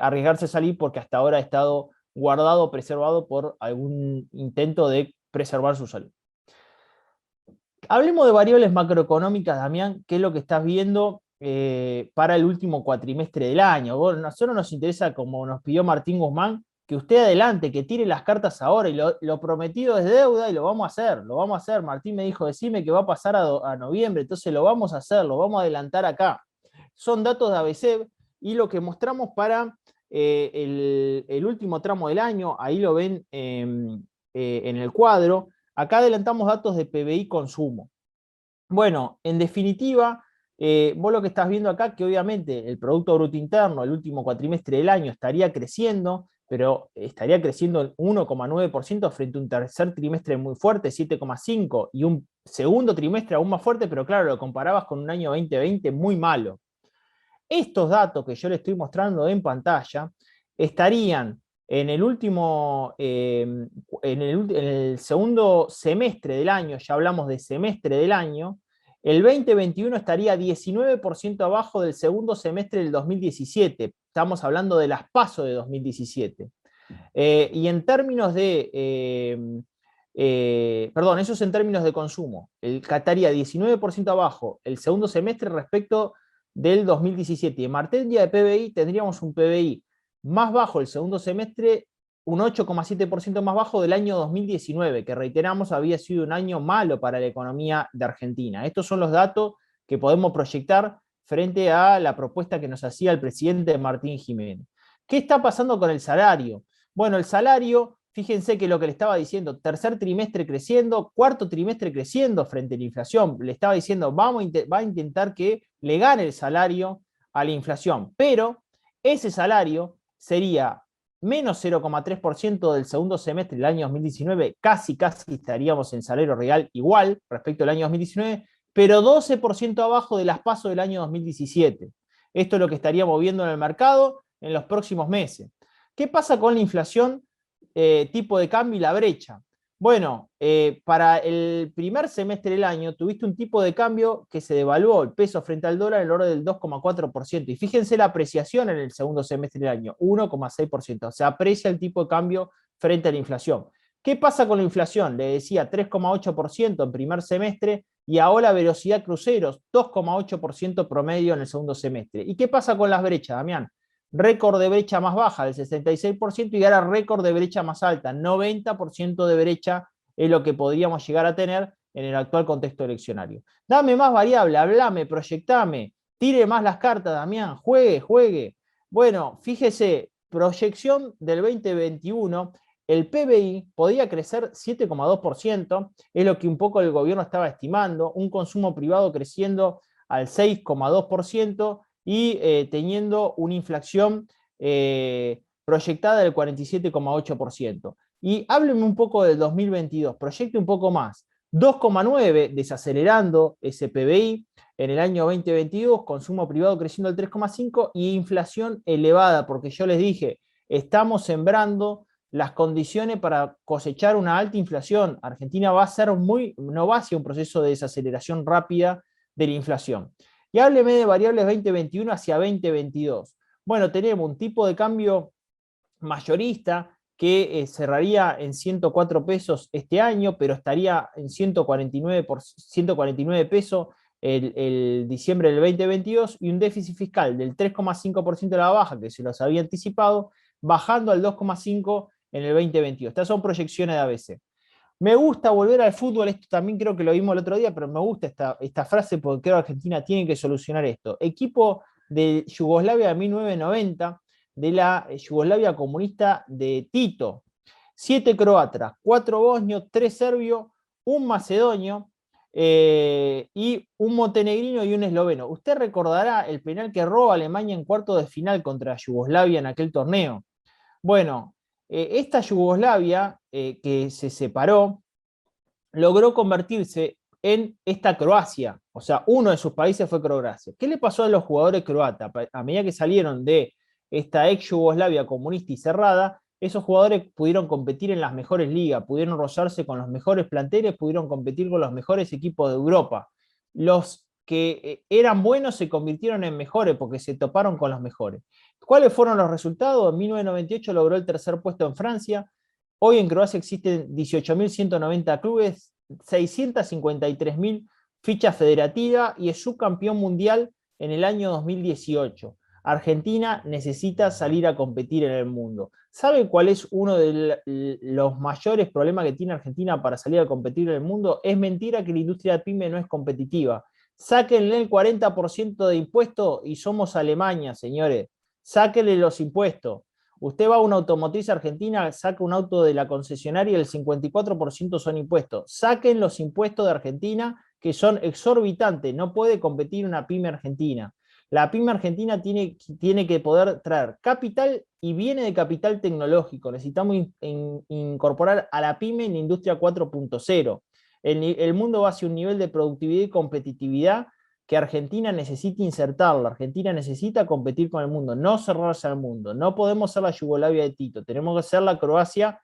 arriesgarse a salir porque hasta ahora ha estado guardado, preservado por algún intento de preservar su salud. Hablemos de variables macroeconómicas, Damián, ¿qué es lo que estás viendo para el último cuatrimestre del año? Bueno, a nosotros nos interesa, como nos pidió Martín Guzmán, que usted adelante, que tire las cartas ahora, y lo prometido es deuda y lo vamos a hacer, lo vamos a hacer. Martín me dijo, decime que va a pasar a noviembre, entonces lo vamos a hacer, lo vamos a adelantar acá. Son datos de ABC y lo que mostramos para el último tramo del año, ahí lo ven en el cuadro. Acá adelantamos datos de PBI consumo. Bueno, en definitiva, vos lo que estás viendo acá, que obviamente el Producto Bruto Interno, el último cuatrimestre del año, estaría creciendo, pero estaría creciendo 1,9% frente a un tercer trimestre muy fuerte, 7,5%, y un segundo trimestre aún más fuerte, pero claro, lo comparabas con un año 2020 muy malo. Estos datos que yo le estoy mostrando en pantalla estarían en el último, en el segundo semestre del año, ya hablamos de semestre del año, El 2021 estaría 19% abajo del segundo semestre del 2017. Estamos hablando de las PASO de 2017. Y en términos de, perdón, eso es en términos de consumo. Estaría 19% abajo el segundo semestre respecto del 2017. Y en materia de PBI tendríamos un PBI más bajo el segundo semestre, un 8,7% más bajo del año 2019, que reiteramos había sido un año malo para la economía de Argentina. Estos son los datos que podemos proyectar frente a la propuesta que nos hacía el presidente Martín Jiménez. ¿Qué está pasando con el salario? Bueno, el salario, fíjense que lo que le estaba diciendo, tercer trimestre creciendo, cuarto trimestre creciendo frente a la inflación. Le estaba diciendo, va a intentar que le gane el salario a la inflación, pero ese salario sería menos 0,3% del segundo semestre del año 2019, casi estaríamos en salario real igual respecto al año 2019, pero 12% abajo de las PASO del año 2017. Esto es lo que estaríamos viendo en el mercado en los próximos meses. ¿Qué pasa con la inflación, tipo de cambio y la brecha? Bueno, para el primer semestre del año tuviste un tipo de cambio que se devaluó el peso frente al dólar en el orden del 2,4%. Y fíjense la apreciación en el segundo semestre del año, 1,6%. Se aprecia el tipo de cambio frente a la inflación. ¿Qué pasa con la inflación? Le decía 3,8% en primer semestre y ahora velocidad cruceros, 2,8% promedio en el segundo semestre. ¿Y qué pasa con las brechas, Damián? Récord de brecha más baja del 66% y ahora récord de brecha más alta, 90% de brecha es lo que podríamos llegar a tener en el actual contexto eleccionario. Dame más variable, hablame, proyectame, tire más las cartas, Damián, juegue. Bueno, fíjese, proyección del 2021, el PBI podía crecer 7,2%, es lo que un poco el gobierno estaba estimando, un consumo privado creciendo al 6,2%, y teniendo una inflación proyectada del 47,8%. Y hábleme un poco del 2022, proyecte un poco más. 2,9 desacelerando ese PBI en el año 2022, consumo privado creciendo al 3,5 y inflación elevada, porque yo les dije, estamos sembrando las condiciones para cosechar una alta inflación. Argentina no va hacia un proceso de desaceleración rápida de la inflación. Y hábleme de variables 2021 hacia 2022. Bueno, tenemos un tipo de cambio mayorista que cerraría en 104 pesos este año, pero estaría en 149 pesos el diciembre del 2022 y un déficit fiscal del 3,5% de la baja, que se los había anticipado, bajando al 2,5% en el 2022. Estas son proyecciones de ABC. Me gusta volver al fútbol, esto también creo que lo vimos el otro día, pero me gusta esta frase porque creo que Argentina tiene que solucionar esto. Equipo de Yugoslavia de 1990, de la Yugoslavia comunista de Tito. 7 croatas, 4 bosnios, 3 serbios, un macedonio y un montenegrino y un esloveno. Usted recordará el penal que roba Alemania en cuarto de final contra Yugoslavia en aquel torneo. Bueno, esta Yugoslavia que se separó logró convertirse en esta Croacia, o sea, uno de sus países fue Croacia. ¿Qué le pasó a los jugadores croatas? A medida que salieron de esta ex Yugoslavia comunista y cerrada, esos jugadores pudieron competir en las mejores ligas, pudieron rozarse con los mejores planteles, pudieron competir con los mejores equipos de Europa. Los que eran buenos se convirtieron en mejores porque se toparon con los mejores. ¿Cuáles fueron los resultados? En 1998 logró el tercer puesto en Francia. Hoy en Croacia existen 18.190 clubes, 653.000 fichas federativas y es subcampeón mundial en el año 2018. Argentina necesita salir a competir en el mundo. ¿Sabe cuál es uno de los mayores problemas que tiene Argentina para salir a competir en el mundo? Es mentira que la industria pyme no es competitiva. Sáquenle el 40% de impuestos y somos Alemania, señores. Sáquenle los impuestos. Usted va a una automotriz argentina, saca un auto de la concesionaria y el 54% son impuestos. Saquen los impuestos de Argentina, que son exorbitantes. No puede competir una pyme argentina. La pyme argentina tiene que poder traer capital y viene de capital tecnológico. Necesitamos incorporar a la pyme en la industria 4.0. El mundo va hacia un nivel de productividad y competitividad que Argentina necesita insertarla. Argentina necesita competir con el mundo, no cerrarse al mundo. No podemos ser la Yugoslavia de Tito, tenemos que ser la Croacia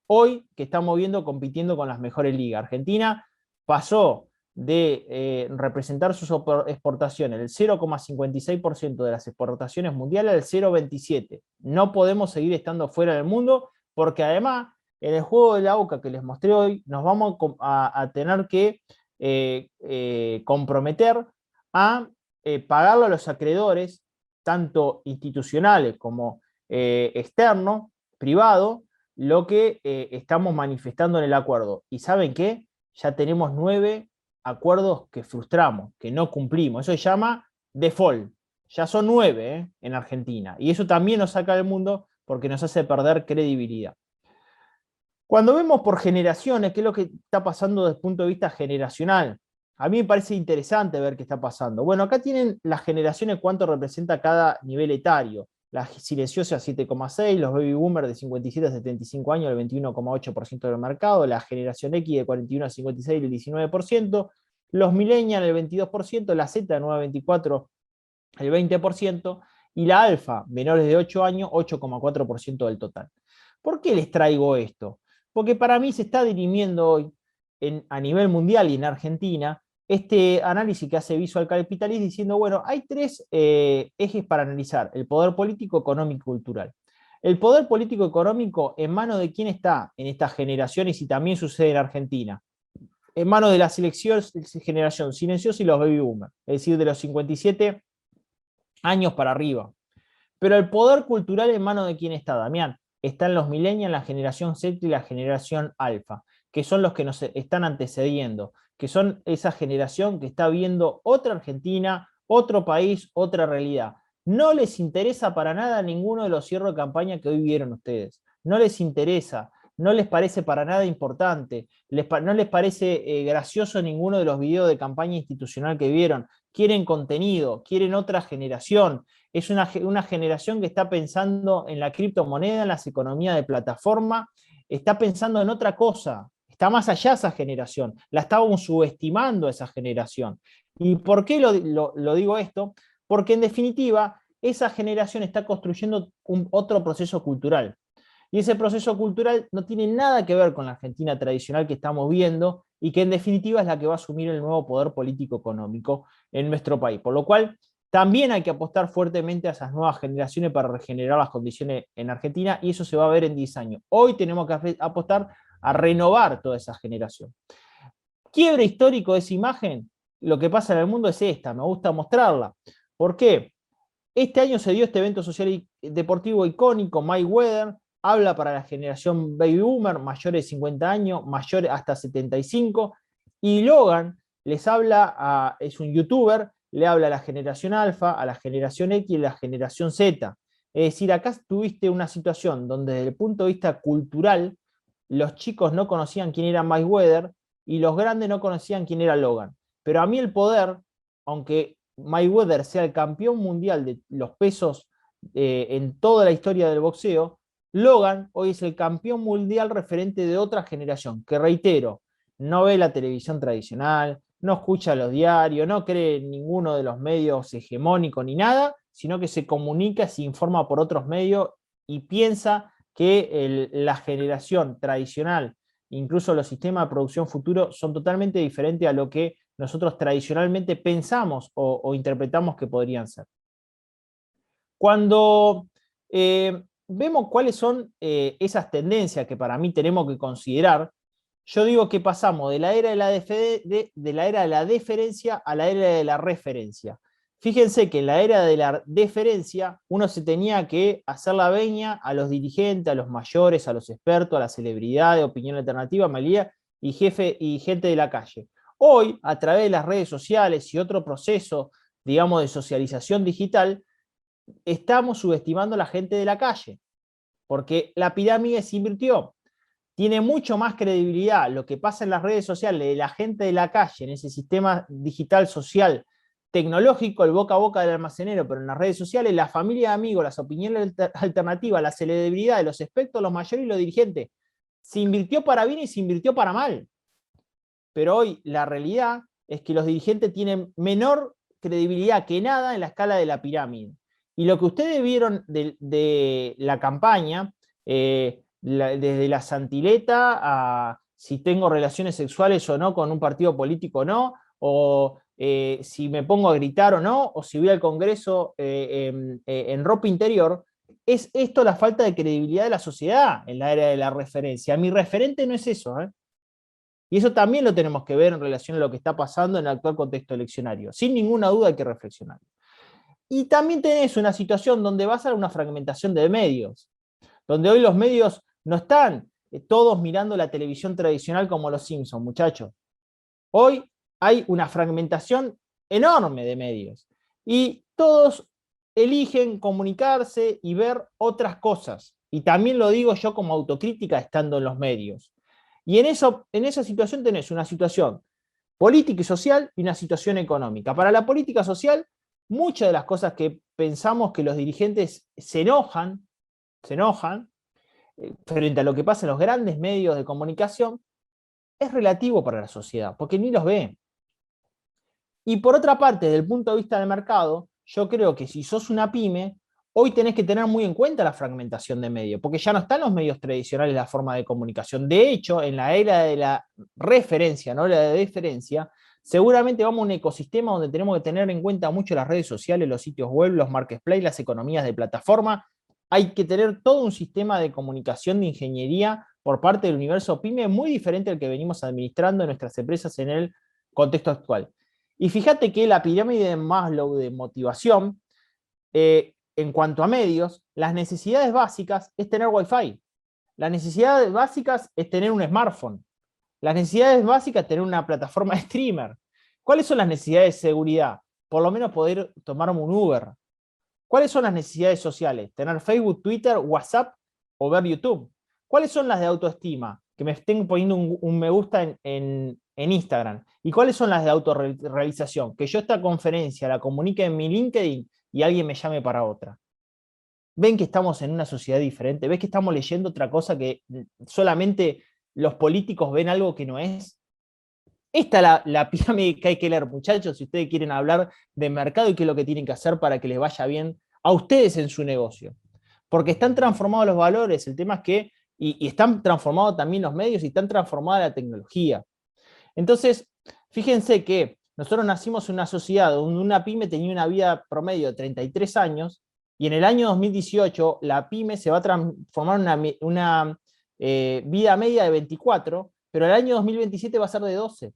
hoy que estamos viendo compitiendo con las mejores ligas. Argentina pasó de representar sus exportaciones, el 0,56% de las exportaciones mundiales al 0,27%. No podemos seguir estando fuera del mundo, porque además, en el juego de la OCA que les mostré hoy, nos vamos a tener que comprometer a pagarle a los acreedores, tanto institucionales como externos, privados, lo que estamos manifestando en el acuerdo. ¿Y saben qué? Ya tenemos 9 acuerdos que frustramos, que no cumplimos. Eso se llama default. Ya son 9 en Argentina. Y eso también nos saca del mundo porque nos hace perder credibilidad. Cuando vemos por generaciones, ¿qué es lo que está pasando desde el punto de vista generacional? A mí me parece interesante ver qué está pasando. Bueno, acá tienen las generaciones, cuánto representa cada nivel etario. La silenciosa 7,6, los baby boomers de 57 a 75 años, el 21,8% del mercado, la generación X de 41 a 56, el 19%, los millennials el 22%, la Z de 9 a 24, el 20%, y la alfa, menores de 8 años, 8,4% del total. ¿Por qué les traigo esto? Porque para mí se está dirimiendo hoy a nivel mundial y en Argentina este análisis que hace Visual Capitalist diciendo, bueno, hay 3 ejes para analizar: el poder político, económico y cultural. El poder político económico, ¿en manos de quién está en estas generaciones? Y también sucede en Argentina. En manos de la generación silenciosa y los baby boomers, es decir, de los 57 años para arriba. Pero el poder cultural, ¿en manos de quién está, Damián? Están los millennials, la generación Z y la generación alfa, que son los que nos están antecediendo, que son esa generación que está viendo otra Argentina, otro país, otra realidad. No les interesa para nada ninguno de los cierres de campaña que hoy vieron ustedes. No les interesa, no les parece para nada importante, no les parece gracioso ninguno de los videos de campaña institucional que vieron. Quieren contenido, quieren otra generación. Es una generación que está pensando en la criptomoneda, en las economías de plataforma, está pensando en otra cosa, está más allá esa generación, la estábamos subestimando esa generación. ¿Y por qué lo digo esto? Porque en definitiva, esa generación está construyendo otro proceso cultural. Y ese proceso cultural no tiene nada que ver con la Argentina tradicional que estamos viendo y que en definitiva es la que va a asumir el nuevo poder político económico en nuestro país. Por lo cual, también hay que apostar fuertemente a esas nuevas generaciones para regenerar las condiciones en Argentina, y eso se va a ver en 10 años. Hoy tenemos que apostar a renovar toda esa generación. Quiebre histórico de esa imagen, lo que pasa en el mundo es esta, me gusta mostrarla. ¿Por qué? Este año se dio este evento social y deportivo icónico, Mayweather, habla para la generación baby boomer, mayores de 50 años, mayores hasta 75, y Logan les habla, es un youtuber, le habla a la generación alfa, a la generación X y a la generación Z. Es decir, acá tuviste una situación donde desde el punto de vista cultural, los chicos no conocían quién era Mayweather y los grandes no conocían quién era Logan. Pero a mí el poder, aunque Mayweather sea el campeón mundial de los pesos en toda la historia del boxeo, Logan hoy es el campeón mundial referente de otra generación, que reitero, no ve la televisión tradicional, no escucha los diarios, no cree en ninguno de los medios hegemónicos ni nada, sino que se comunica, se informa por otros medios y piensa que la generación tradicional, incluso los sistemas de producción futuro, son totalmente diferentes a lo que nosotros tradicionalmente pensamos o interpretamos que podrían ser. Cuando vemos cuáles son esas tendencias que para mí tenemos que considerar, yo digo que pasamos de la era de la deferencia a la era de la referencia. Fíjense que en la era de la deferencia uno se tenía que hacer la veña a los dirigentes, a los mayores, a los expertos, a las celebridades, opinión alternativa, malía y gente de la calle. Hoy, a través de las redes sociales y otro proceso, digamos, de socialización digital, estamos subestimando a la gente de la calle, porque la pirámide se invirtió. Tiene mucho más credibilidad lo que pasa en las redes sociales de la gente de la calle, en ese sistema digital social tecnológico, el boca a boca del almacenero, pero en las redes sociales, la familia de amigos, las opiniones alternativas, la celebridad, los expertos, los mayores y los dirigentes. Se invirtió para bien y se invirtió para mal. Pero hoy la realidad es que los dirigentes tienen menor credibilidad que nada en la escala de la pirámide. Y lo que ustedes vieron de la campaña, desde la santileta a si tengo relaciones sexuales o no con un partido político o no, o si me pongo a gritar o no, o si voy al Congreso en ropa interior, es esto la falta de credibilidad de la sociedad en la era de la referencia. Mi referente no es eso, ¿eh? Y eso también lo tenemos que ver en relación a lo que está pasando en el actual contexto eleccionario. Sin ninguna duda hay que reflexionar. Y también tenés una situación donde vas a una fragmentación de medios, donde hoy los medios no están todos mirando la televisión tradicional como los Simpsons, muchachos. Hoy hay una fragmentación enorme de medios y todos eligen comunicarse y ver otras cosas. Y también lo digo yo como autocrítica estando en los medios. Y en esa situación tenés una situación política y social y una situación económica. Para la política social, muchas de las cosas que pensamos que los dirigentes se enojan frente a lo que pasa en los grandes medios de comunicación, es relativo para la sociedad, porque ni los ve. Y por otra parte, desde el punto de vista del mercado, yo creo que si sos una pyme, hoy tenés que tener muy en cuenta la fragmentación de medios, porque ya no están los medios tradicionales la forma de comunicación. De hecho, en la era de la referencia, no la de diferencia, seguramente vamos a un ecosistema donde tenemos que tener en cuenta mucho las redes sociales, los sitios web, los marketplaces, las economías de plataforma. Hay que tener todo un sistema de comunicación, de ingeniería por parte del universo pyme muy diferente al que venimos administrando en nuestras empresas en el contexto actual. Y fíjate que la pirámide de Maslow de motivación, en cuanto a medios, las necesidades básicas es tener Wi-Fi. Las necesidades básicas es tener un smartphone. Las necesidades básicas es tener una plataforma de streamer. ¿Cuáles son las necesidades de seguridad? Por lo menos poder tomar un Uber. ¿Cuáles son las necesidades sociales? Tener Facebook, Twitter, WhatsApp o ver YouTube. ¿Cuáles son las de autoestima? Que me estén poniendo un me gusta en Instagram. ¿Y cuáles son las de autorrealización? Que yo esta conferencia la comunique en mi LinkedIn y alguien me llame para otra. ¿Ven que estamos en una sociedad diferente? ¿Ves que estamos leyendo otra cosa que solamente los políticos ven algo que no es? Esta es la pirámide que hay que leer, muchachos, si ustedes quieren hablar de mercado y qué es lo que tienen que hacer para que les vaya bien a ustedes en su negocio. Porque están transformados los valores, el tema es que, y están transformados también los medios y están transformada la tecnología. Entonces, fíjense que nosotros nacimos en una sociedad donde una pyme tenía una vida promedio de 33 años y en el año 2018 la pyme se va a transformar en una vida media de 24, pero el año 2027 va a ser de 12.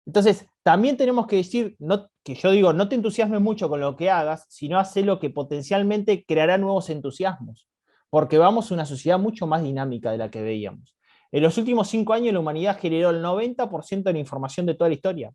Entonces, también tenemos que decir, que yo digo, no te entusiasmes mucho con lo que hagas, sino haz lo que potencialmente creará nuevos entusiasmos, porque vamos a una sociedad mucho más dinámica de la que veíamos. En los últimos 5 años la humanidad generó el 90% de la información de toda la historia.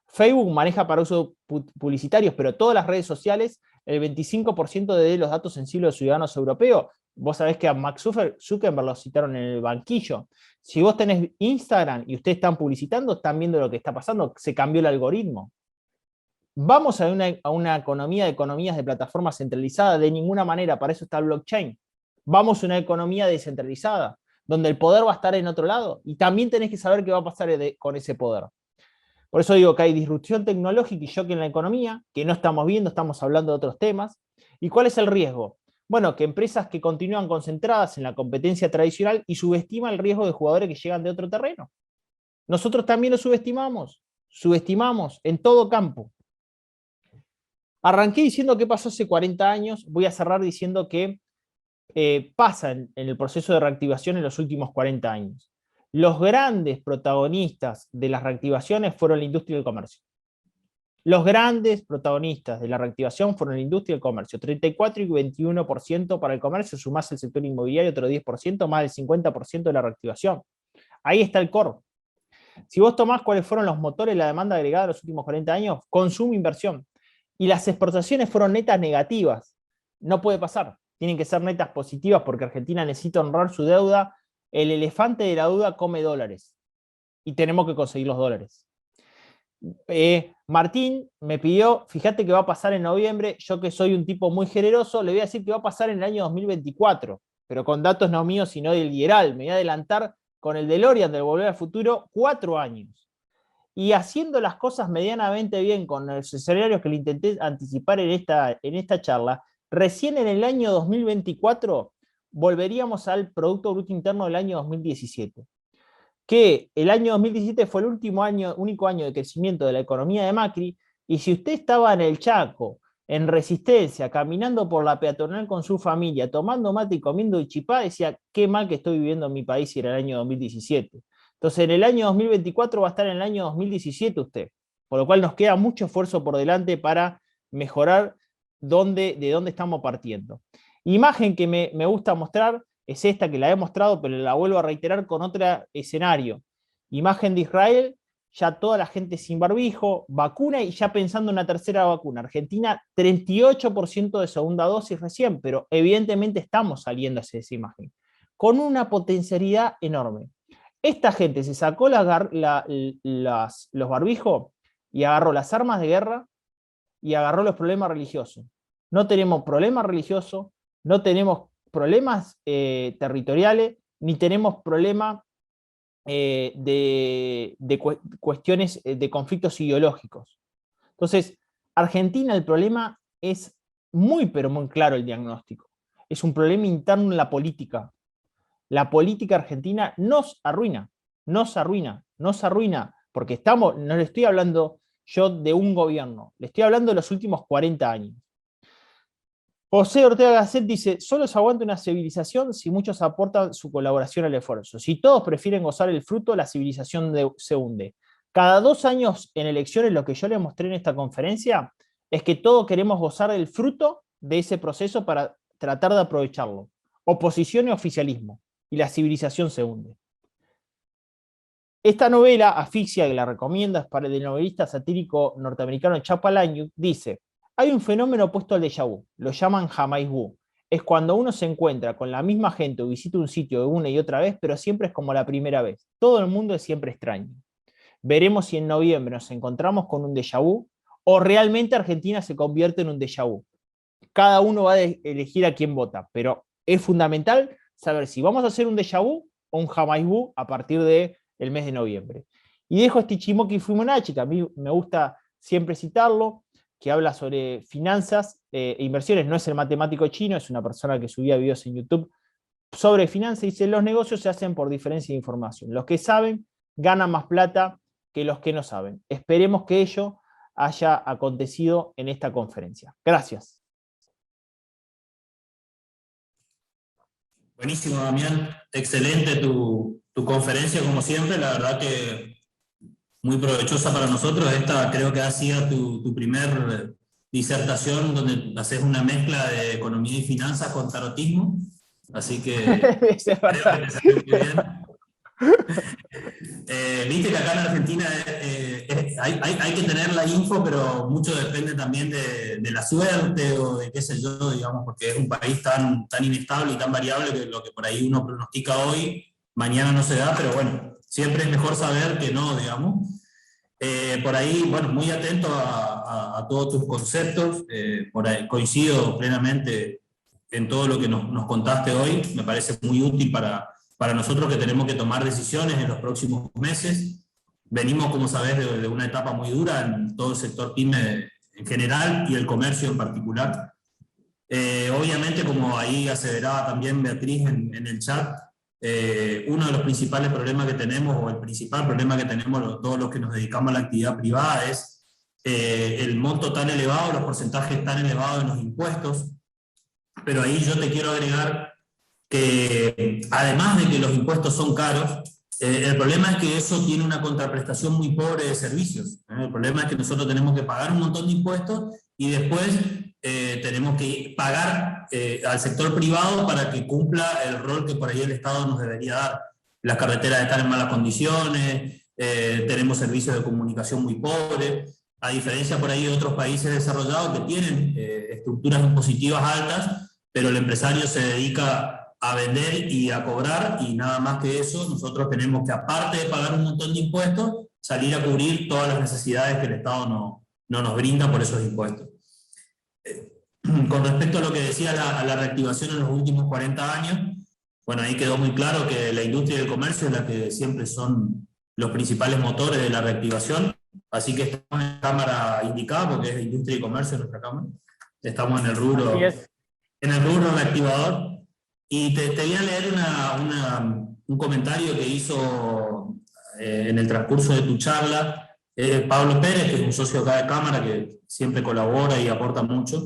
Facebook maneja para usos publicitarios, pero todas las redes sociales, el 25% de los datos sensibles de los ciudadanos europeos. Vos sabés que a Mark Zuckerberg lo citaron en el banquillo. Si vos tenés Instagram y ustedes están publicitando, están viendo lo que está pasando, se cambió el algoritmo. ¿Vamos a una economía de economías de plataformas centralizadas? De ninguna manera, para eso está el blockchain. Vamos a una economía descentralizada, donde el poder va a estar en otro lado, y también tenés que saber qué va a pasar con ese poder. Por eso digo que hay disrupción tecnológica y shock en la economía, que no estamos viendo, estamos hablando de otros temas. ¿Y cuál es el riesgo? Bueno, que empresas que continúan concentradas en la competencia tradicional y subestiman el riesgo de jugadores que llegan de otro terreno. Nosotros también lo subestimamos en todo campo. Arranqué diciendo qué pasó hace 40 años, voy a cerrar diciendo que pasa en el proceso de reactivación en los últimos 40 años. Los grandes protagonistas de las reactivaciones fueron la industria y el comercio. Los grandes protagonistas de la reactivación fueron la industria y el comercio. 34 y 21% para el comercio, sumás el sector inmobiliario, otro 10%, más del 50% de la reactivación. Ahí está el core. Si vos tomás cuáles fueron los motores de la demanda agregada en los últimos 40 años, consumo, inversión. Y las exportaciones fueron netas negativas. No puede pasar. Tienen que ser netas positivas porque Argentina necesita honrar su deuda. El elefante de la deuda come dólares. Y tenemos que conseguir los dólares. Martín me pidió, fíjate que va a pasar en noviembre, yo que soy un tipo muy generoso, le voy a decir que va a pasar en el año 2024, pero con datos no míos, sino del IERAL. Me voy a adelantar con el DeLorean del Volver al Futuro 4 años. Y haciendo las cosas medianamente bien con los escenarios que le intenté anticipar en esta charla, recién en el año 2024 volveríamos al Producto Bruto Interno del año 2017. que el año 2017 fue el único año de crecimiento de la economía de Macri, y si usted estaba en el Chaco, en Resistencia, caminando por la peatonal con su familia, tomando mate y comiendo chipá, decía, qué mal que estoy viviendo en mi país, y era el año 2017. Entonces, en el año 2024 va a estar en el año 2017 usted, por lo cual nos queda mucho esfuerzo por delante para mejorar de dónde estamos partiendo. Imagen que me gusta mostrar es esta, que la he mostrado, pero la vuelvo a reiterar con otro escenario. Imagen de Israel, ya toda la gente sin barbijo, vacuna y ya pensando en una tercera vacuna. Argentina, 38% de segunda dosis recién, pero evidentemente estamos saliendo hacia esa imagen, con una potencialidad enorme. Esta gente se sacó los barbijos y agarró las armas de guerra y agarró los problemas religiosos. No tenemos problemas religiosos, no tenemos problemas territoriales, ni tenemos problemas cuestiones de conflictos ideológicos. Entonces, Argentina, el problema es muy, pero muy claro el diagnóstico. Es un problema interno en la política. La política argentina nos arruina, porque no le estoy hablando yo de un gobierno, le estoy hablando de los últimos 40 años. José Ortega Gasset dice, solo se aguanta una civilización si muchos aportan su colaboración al esfuerzo. Si todos prefieren gozar el fruto, la civilización se hunde. Cada 2 años en elecciones, lo que yo les mostré en esta conferencia, es que todos queremos gozar del fruto de ese proceso para tratar de aprovecharlo. Oposición y oficialismo. Y la civilización se hunde. Esta novela, Asfixia, que la recomiendo, es para el novelista satírico norteamericano Chap Palahniuk, dice, hay un fenómeno opuesto al déjà vu, lo llaman jamais vu. Es cuando uno se encuentra con la misma gente o visita un sitio de una y otra vez, pero siempre es como la primera vez. Todo el mundo es siempre extraño. Veremos si en noviembre nos encontramos con un déjà vu o realmente Argentina se convierte en un déjà vu. Cada uno va a elegir a quién vota, pero es fundamental saber si vamos a hacer un déjà vu o un jamais vu a partir del mes de noviembre. Y dejo este Ichimoku Fibonacci, que a mí me gusta siempre citarlo, que habla sobre finanzas e inversiones. No es el matemático chino, es una persona que subía videos en YouTube sobre finanzas. Dice, los negocios se hacen por diferencia de información. Los que saben ganan más plata que los que no saben. Esperemos que ello haya acontecido en esta conferencia. Gracias. Buenísimo, Damián. Excelente tu conferencia, como siempre. La verdad que muy provechosa para nosotros. Esta creo que ha sido tu primer disertación donde haces una mezcla de economía y finanzas con tarotismo. Así que creo que te salió muy bien. Viste que acá en Argentina hay que tener la info, pero mucho depende también de la suerte o de qué sé yo, digamos, porque es un país tan inestable y tan variable que lo que por ahí uno pronostica hoy, mañana no se da, pero bueno, siempre es mejor saber que no, digamos. Por ahí, bueno, muy atento a todos tus conceptos, por ahí coincido plenamente en todo lo que nos contaste hoy, me parece muy útil para nosotros que tenemos que tomar decisiones en los próximos meses. Venimos, como sabés, de una etapa muy dura en todo el sector pyme en general y el comercio en particular. Obviamente, como ahí aseveraba también Beatriz en el chat, uno de los principales problemas que tenemos, o el principal problema que tenemos todos los que nos dedicamos a la actividad privada, es el monto tan elevado, los porcentajes tan elevados en los impuestos. Pero ahí yo te quiero agregar que además de que los impuestos son caros, el problema es que eso tiene una contraprestación muy pobre de servicios. El problema es que nosotros tenemos que pagar un montón de impuestos y después tenemos que pagar al sector privado para que cumpla el rol que por ahí el Estado nos debería dar. Las carreteras están en malas condiciones, tenemos servicios de comunicación muy pobres, a diferencia por ahí de otros países desarrollados que tienen estructuras impositivas altas, pero el empresario se dedica a vender y a cobrar, y nada más que eso, nosotros tenemos que, aparte de pagar un montón de impuestos, salir a cubrir todas las necesidades que el Estado no nos brinda por esos impuestos. Con respecto a lo que decía la reactivación en los últimos 40 años, bueno, ahí quedó muy claro que la industria y el comercio es la que siempre son los principales motores de la reactivación, así que estamos en la cámara indicada, porque es industria y comercio nuestra cámara, estamos en el rubro reactivador. Y te voy a leer un comentario que hizo en el transcurso de tu charla. Pablo Pérez, que es un socio acá de Cámara, que siempre colabora y aporta mucho.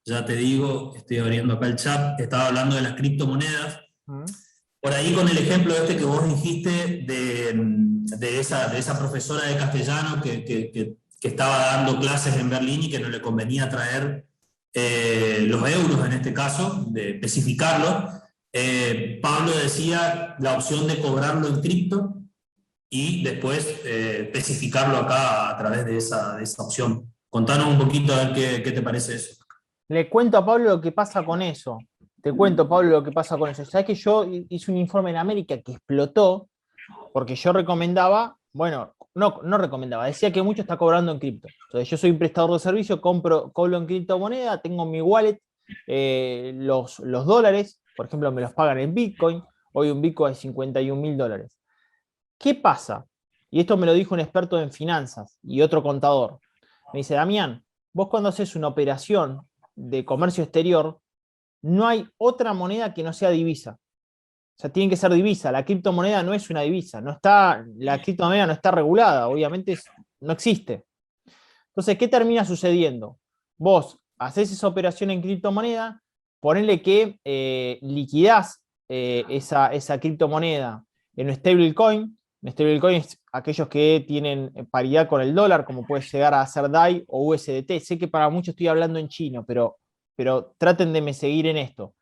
Ya te digo, estoy abriendo acá el chat, estaba hablando de las criptomonedas. Por ahí con el ejemplo este que vos dijiste de esa profesora de castellano que estaba dando clases en Berlín y que no le convenía traer los euros en este caso, de especificarlo. Pablo decía la opción de cobrarlo en cripto y después especificarlo acá a través de esa opción. Contanos un poquito a ver qué te parece eso. Le cuento a Pablo lo que pasa con eso. Te cuento, Pablo, lo que pasa con eso. ¿Sabes que yo hice un informe en América que explotó porque yo recomendaba, bueno, no recomendaba, decía que mucho está cobrando en cripto. Entonces yo soy un prestador de servicio, cobro en criptomoneda, tengo mi wallet, los dólares, por ejemplo, me los pagan en Bitcoin. Hoy un Bitcoin es $51.000. ¿Qué pasa? Y esto me lo dijo un experto en finanzas y otro contador. Me dice, Damián, vos cuando haces una operación de comercio exterior, no hay otra moneda que no sea divisa. O sea, tiene que ser divisa. La criptomoneda no es una divisa. La criptomoneda no está regulada. Obviamente no existe. Entonces, ¿qué termina sucediendo? Vos haces esa operación en criptomoneda, ponele que liquidás esa criptomoneda en un stablecoin. Un stablecoin es aquellos que tienen paridad con el dólar, como puede llegar a ser DAI o USDT. Sé que para muchos estoy hablando en chino, pero traten de me seguir en esto.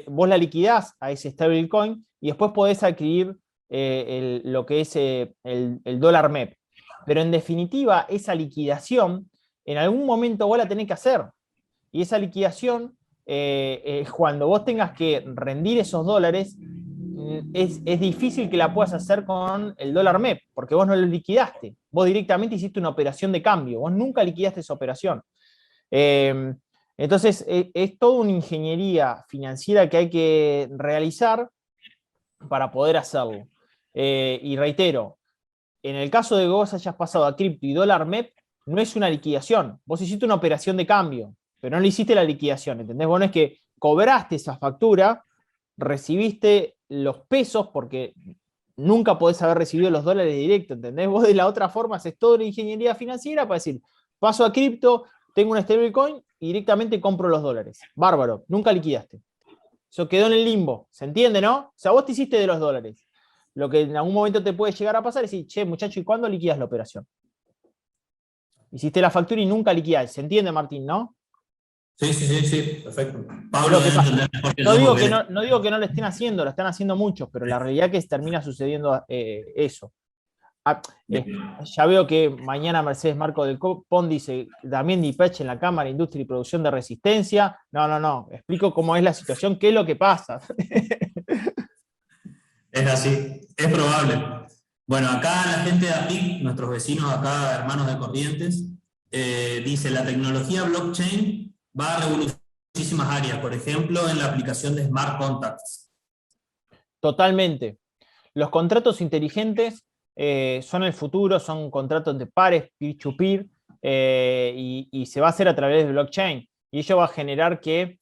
Vos la liquidás a ese stablecoin y después podés adquirir lo que es el dólar MEP. Pero en definitiva, esa liquidación, en algún momento vos la tenés que hacer. Y esa liquidación, cuando vos tengas que rendir esos dólares, es difícil que la puedas hacer con el dólar MEP, porque vos no lo liquidaste. Vos directamente hiciste una operación de cambio. Vos nunca liquidaste esa operación. Entonces, es toda una ingeniería financiera que hay que realizar para poder hacerlo. Y reitero, en el caso de que vos hayas pasado a cripto y dólar MEP, no es una liquidación. Vos hiciste una operación de cambio, pero no le hiciste la liquidación, ¿entendés? Vos no es que cobraste esa factura, recibiste los pesos, porque nunca podés haber recibido los dólares directos, ¿entendés? Vos de la otra forma haces toda una ingeniería financiera para decir, paso a cripto, tengo una stablecoin y directamente compro los dólares. Bárbaro, nunca liquidaste. Eso quedó en el limbo, ¿se entiende, no? O sea, vos te hiciste de los dólares. Lo que en algún momento te puede llegar a pasar es decir, che, muchacho, ¿y cuándo liquidas la operación? Hiciste la factura y nunca liquidás. ¿Se entiende, Martín, no? Sí, perfecto. Pablo, no digo que no lo estén haciendo, lo están haciendo muchos, pero la realidad es que termina sucediendo eso. Ya veo que mañana Mercedes Marco del Pon dice Damián Dipech en la Cámara de Industria y Producción de Resistencia. No. Explico cómo es la situación, qué es lo que pasa. Es así, es probable. Bueno, acá la gente de APIC, nuestros vecinos acá, hermanos de Corrientes, dice la tecnología blockchain va a revolucionar muchísimas áreas, por ejemplo, en la aplicación de smart contracts. Totalmente. Los contratos inteligentes son el futuro, son contratos de pares, peer-to-peer, y se va a hacer a través de blockchain. Y ello va a generar que,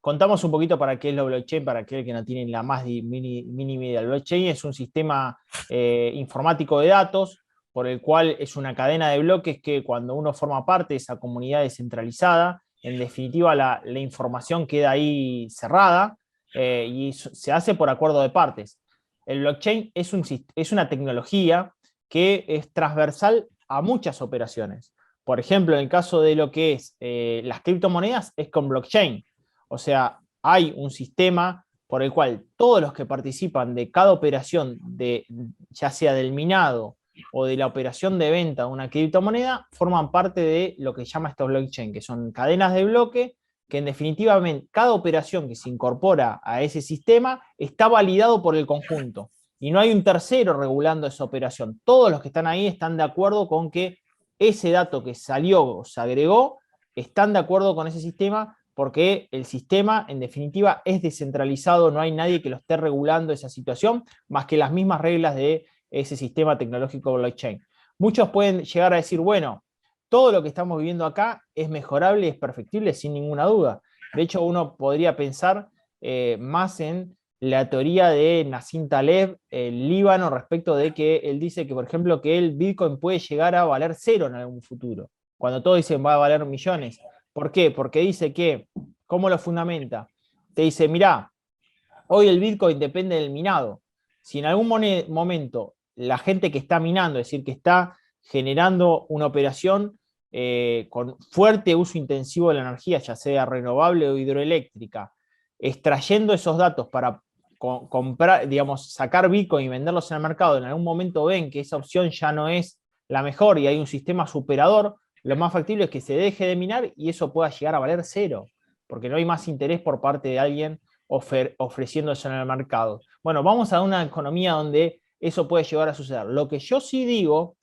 contamos un poquito para qué es lo blockchain, para aquel que no tiene la más mínima idea. El blockchain es un sistema informático de datos, por el cual es una cadena de bloques que cuando uno forma parte de esa comunidad descentralizada, en definitiva la información queda ahí cerrada y se hace por acuerdo de partes. El blockchain es una tecnología que es transversal a muchas operaciones. Por ejemplo, en el caso de lo que es las criptomonedas, es con blockchain. O sea, hay un sistema por el cual todos los que participan de cada operación, ya sea del minado o de la operación de venta de una criptomoneda, forman parte de lo que se llama estos blockchain, que son cadenas de bloque que en definitiva cada operación que se incorpora a ese sistema está validado por el conjunto. Y no hay un tercero regulando esa operación. Todos los que están ahí están de acuerdo con que ese dato que salió o se agregó, están de acuerdo con ese sistema porque el sistema, en definitiva, es descentralizado, no hay nadie que lo esté regulando esa situación, más que las mismas reglas de ese sistema tecnológico blockchain. Muchos pueden llegar a decir, bueno, todo lo que estamos viviendo acá es mejorable y es perfectible sin ninguna duda. De hecho, uno podría pensar más en la teoría de Nassim Taleb, el Líbano, respecto de que él dice que, por ejemplo, que el Bitcoin puede llegar a valer cero en algún futuro, cuando todos dicen va a valer millones. ¿Por qué? Porque dice que, ¿cómo lo fundamenta? Te dice, mirá, hoy el Bitcoin depende del minado. Si en algún momento la gente que está minando, es decir, que está generando una operación con fuerte uso intensivo de la energía, ya sea renovable o hidroeléctrica, extrayendo esos datos para comprar, digamos, sacar Bitcoin y venderlos en el mercado, en algún momento ven que esa opción ya no es la mejor y hay un sistema superador, lo más factible es que se deje de minar y eso pueda llegar a valer cero, porque no hay más interés por parte de alguien ofreciendo eso en el mercado. Bueno, vamos a una economía donde eso puede llegar a suceder. Lo que yo sí digo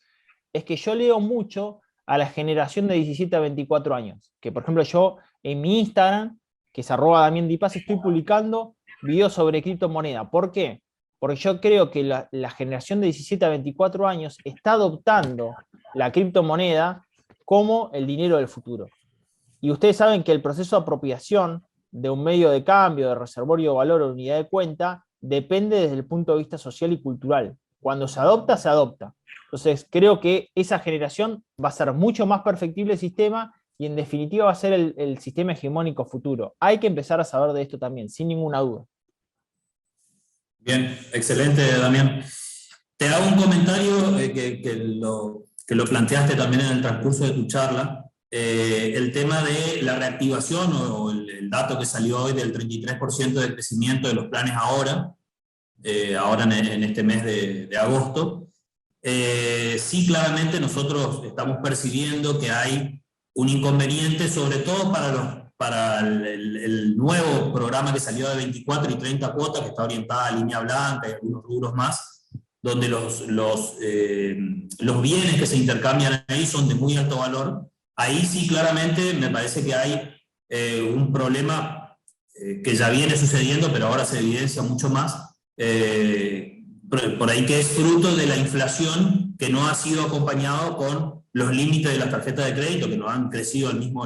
es que yo leo mucho a la generación de 17 a 24 años, que por ejemplo yo en mi Instagram, que es @DamianDiPaz, estoy publicando videos sobre criptomoneda. ¿Por qué? Porque yo creo que la generación de 17 a 24 años está adoptando la criptomoneda como el dinero del futuro. Y ustedes saben que el proceso de apropiación de un medio de cambio, de reservorio de valor o unidad de cuenta, depende desde el punto de vista social y cultural. Cuando se adopta, se adopta. Entonces, creo que esa generación va a ser mucho más perfectible el sistema y en definitiva va a ser el sistema hegemónico futuro. Hay que empezar a saber de esto también, sin ninguna duda. Bien, excelente, Damián. Te hago un comentario que lo planteaste también en el transcurso de tu charla. El tema de la reactivación o el dato que salió hoy del 33% de crecimiento de los planes ahora en este mes de agosto. Sí, claramente nosotros estamos percibiendo que hay un inconveniente, sobre todo para el nuevo programa que salió de 24 y 30 cuotas, que está orientada a línea blanca y algunos rubros más, donde los bienes que se intercambian ahí son de muy alto valor. Ahí sí, claramente, me parece que hay un problema que ya viene sucediendo, pero ahora se evidencia mucho más, por ahí, que es fruto de la inflación que no ha sido acompañado con los límites de las tarjetas de crédito, que no han crecido al mismo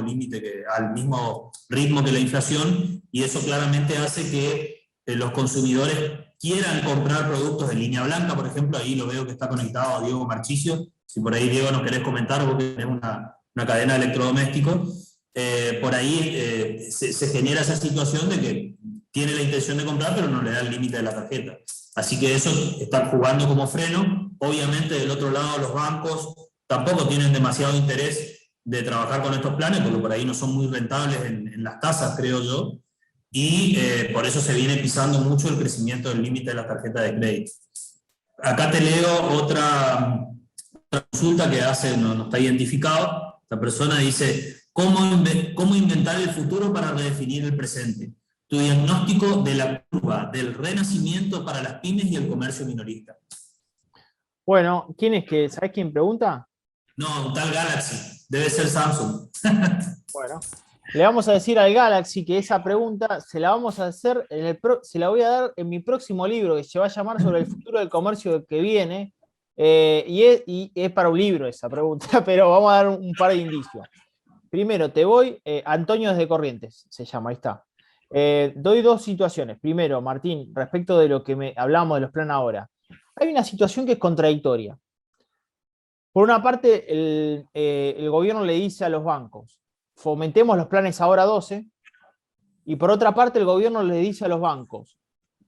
ritmo que la inflación, y eso claramente hace que los consumidores quieran comprar productos de línea blanca. Por ejemplo, ahí lo veo que está conectado a Diego Marchicio. Si por ahí, Diego, nos querés comentar, porque tenés una cadena de electrodomésticos, por ahí se genera esa situación de que tiene la intención de comprar, pero no le da el límite de la tarjeta. Así que eso está jugando como freno. Obviamente, del otro lado, los bancos tampoco tienen demasiado interés de trabajar con estos planes, porque por ahí no son muy rentables en las tasas, creo yo, y por eso se viene pisando mucho el crecimiento del límite de la tarjeta de crédito. Acá te leo otra consulta que no está identificado. La persona dice: ¿Cómo inventar el futuro para redefinir el presente? Tu diagnóstico de la curva del renacimiento para las pymes y el comercio minorista. Bueno, ¿sabés quién pregunta? No, un tal Galaxy. Debe ser Samsung. Bueno, le vamos a decir al Galaxy que esa pregunta se la vamos a hacer, se la voy a dar en mi próximo libro, que se va a llamar Sobre el futuro del comercio que viene. Y es para un libro esa pregunta, pero vamos a dar un par de indicios. Primero, Antonio desde Corrientes, se llama, ahí está. Doy dos situaciones. Primero, Martín, respecto de lo que hablamos de los planes ahora. Hay una situación que es contradictoria. Por una parte, el gobierno le dice a los bancos: fomentemos los planes ahora 12, y por otra parte el gobierno le dice a los bancos: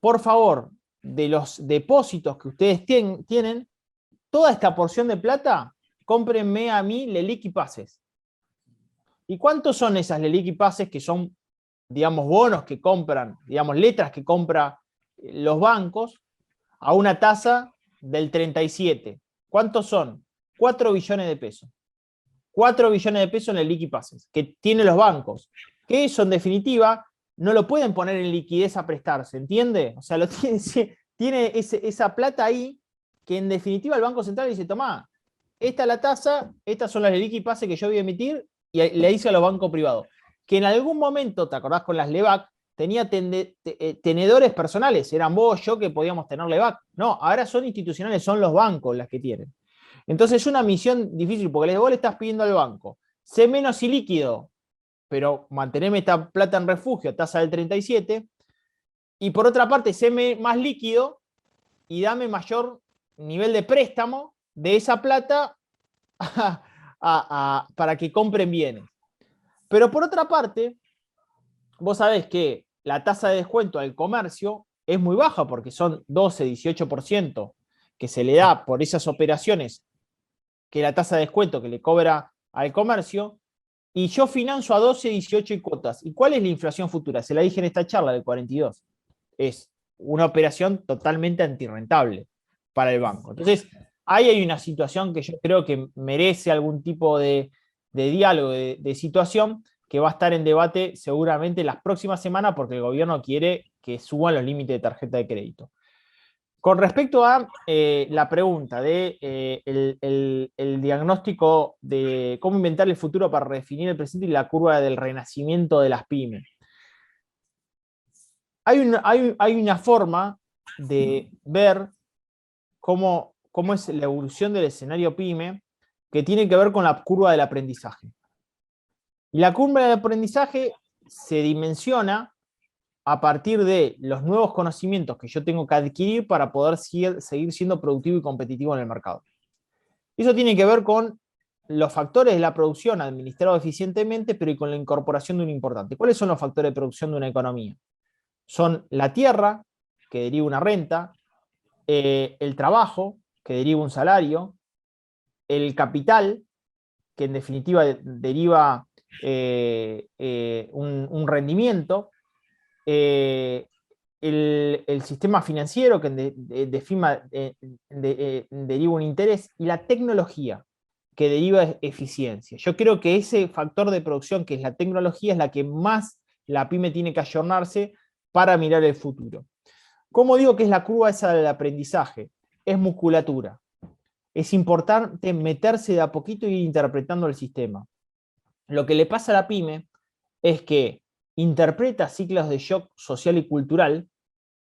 por favor, de los depósitos que ustedes tienen, toda esta porción de plata, cómprenme a mí LELIQ y pases. ¿Y cuántos son esas LELIQ y pases, que son, digamos, bonos que compran, digamos, letras que compran los bancos a una tasa del 37? ¿Cuántos son? 4 billones de pesos. 4 billones de pesos en LELIQ y pases que tienen los bancos, que eso en definitiva no lo pueden poner en liquidez a prestarse, ¿entiende? O sea, tiene esa plata ahí, que en definitiva el Banco Central dice: tomá, esta es la tasa, estas son las LELIQ y pases que yo voy a emitir, y le dice a los bancos privados, que en algún momento, ¿te acordás con las LEVAC? Tenía tenedores personales, eran vos, yo, que podíamos tener LEVAC. No, ahora son institucionales, son los bancos las que tienen. Entonces es una misión difícil, porque vos le estás pidiendo al banco: sé menos ilíquido, pero mantenerme esta plata en refugio, tasa del 37, Y por otra parte, séme más líquido y dame mayor nivel de préstamo de esa plata para que compren bienes. Pero por otra parte, vos sabés que la tasa de descuento al comercio es muy baja porque son 12, 18% que se le da por esas operaciones, que la tasa de descuento que le cobra al comercio, y yo financio a 12, 18 y cuotas. ¿Y cuál es la inflación futura? Se la dije en esta charla del 42. Es una operación totalmente antirrentable para el banco. Entonces, ahí hay una situación que yo creo que merece algún tipo de diálogo, de situación, que va a estar en debate seguramente las próximas semanas porque el gobierno quiere que suban los límites de tarjeta de crédito. Con respecto a la pregunta de el diagnóstico de cómo inventar el futuro para redefinir el presente y la curva del renacimiento de las pymes. Hay una forma de ver cómo es la evolución del escenario pyme que tiene que ver con la curva del aprendizaje. Y la curva del aprendizaje se dimensiona a partir de los nuevos conocimientos que yo tengo que adquirir para poder seguir siendo productivo y competitivo en el mercado. Eso tiene que ver con los factores de la producción administrados eficientemente, pero y con la incorporación de un importante. ¿Cuáles son los factores de producción de una economía? Son la tierra, que deriva una renta, el trabajo, que deriva un salario, el capital, que en definitiva deriva un rendimiento, el sistema financiero, que deriva un interés, y la tecnología, que deriva eficiencia. Yo creo que ese factor de producción, que es la tecnología, es la que más la pyme tiene que ayornarse para mirar el futuro. ¿Cómo digo que es la curva esa del aprendizaje? Es musculatura. Es importante meterse de a poquito y ir interpretando el sistema. Lo que le pasa a la pyme es que interpreta ciclos de shock social y cultural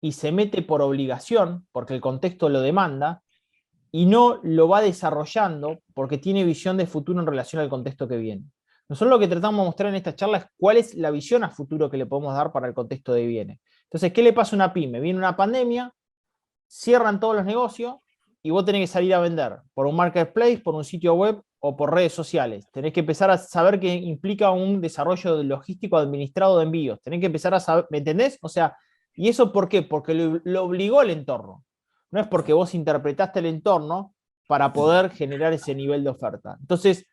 y se mete por obligación, porque el contexto lo demanda, y no lo va desarrollando porque tiene visión de futuro en relación al contexto que viene. Nosotros lo que tratamos de mostrar en esta charla es cuál es la visión a futuro que le podemos dar para el contexto de viene. Entonces, ¿qué le pasa a una pyme? Viene una pandemia, cierran todos los negocios y vos tenés que salir a vender por un marketplace, por un sitio web o por redes sociales. Tenés que empezar a saber que implica un desarrollo logístico administrado de envíos. Tenés que empezar a saber, ¿me entendés? O sea, ¿y eso por qué? Porque lo obligó el entorno. No es porque vos interpretaste el entorno para poder generar ese nivel de oferta. Entonces,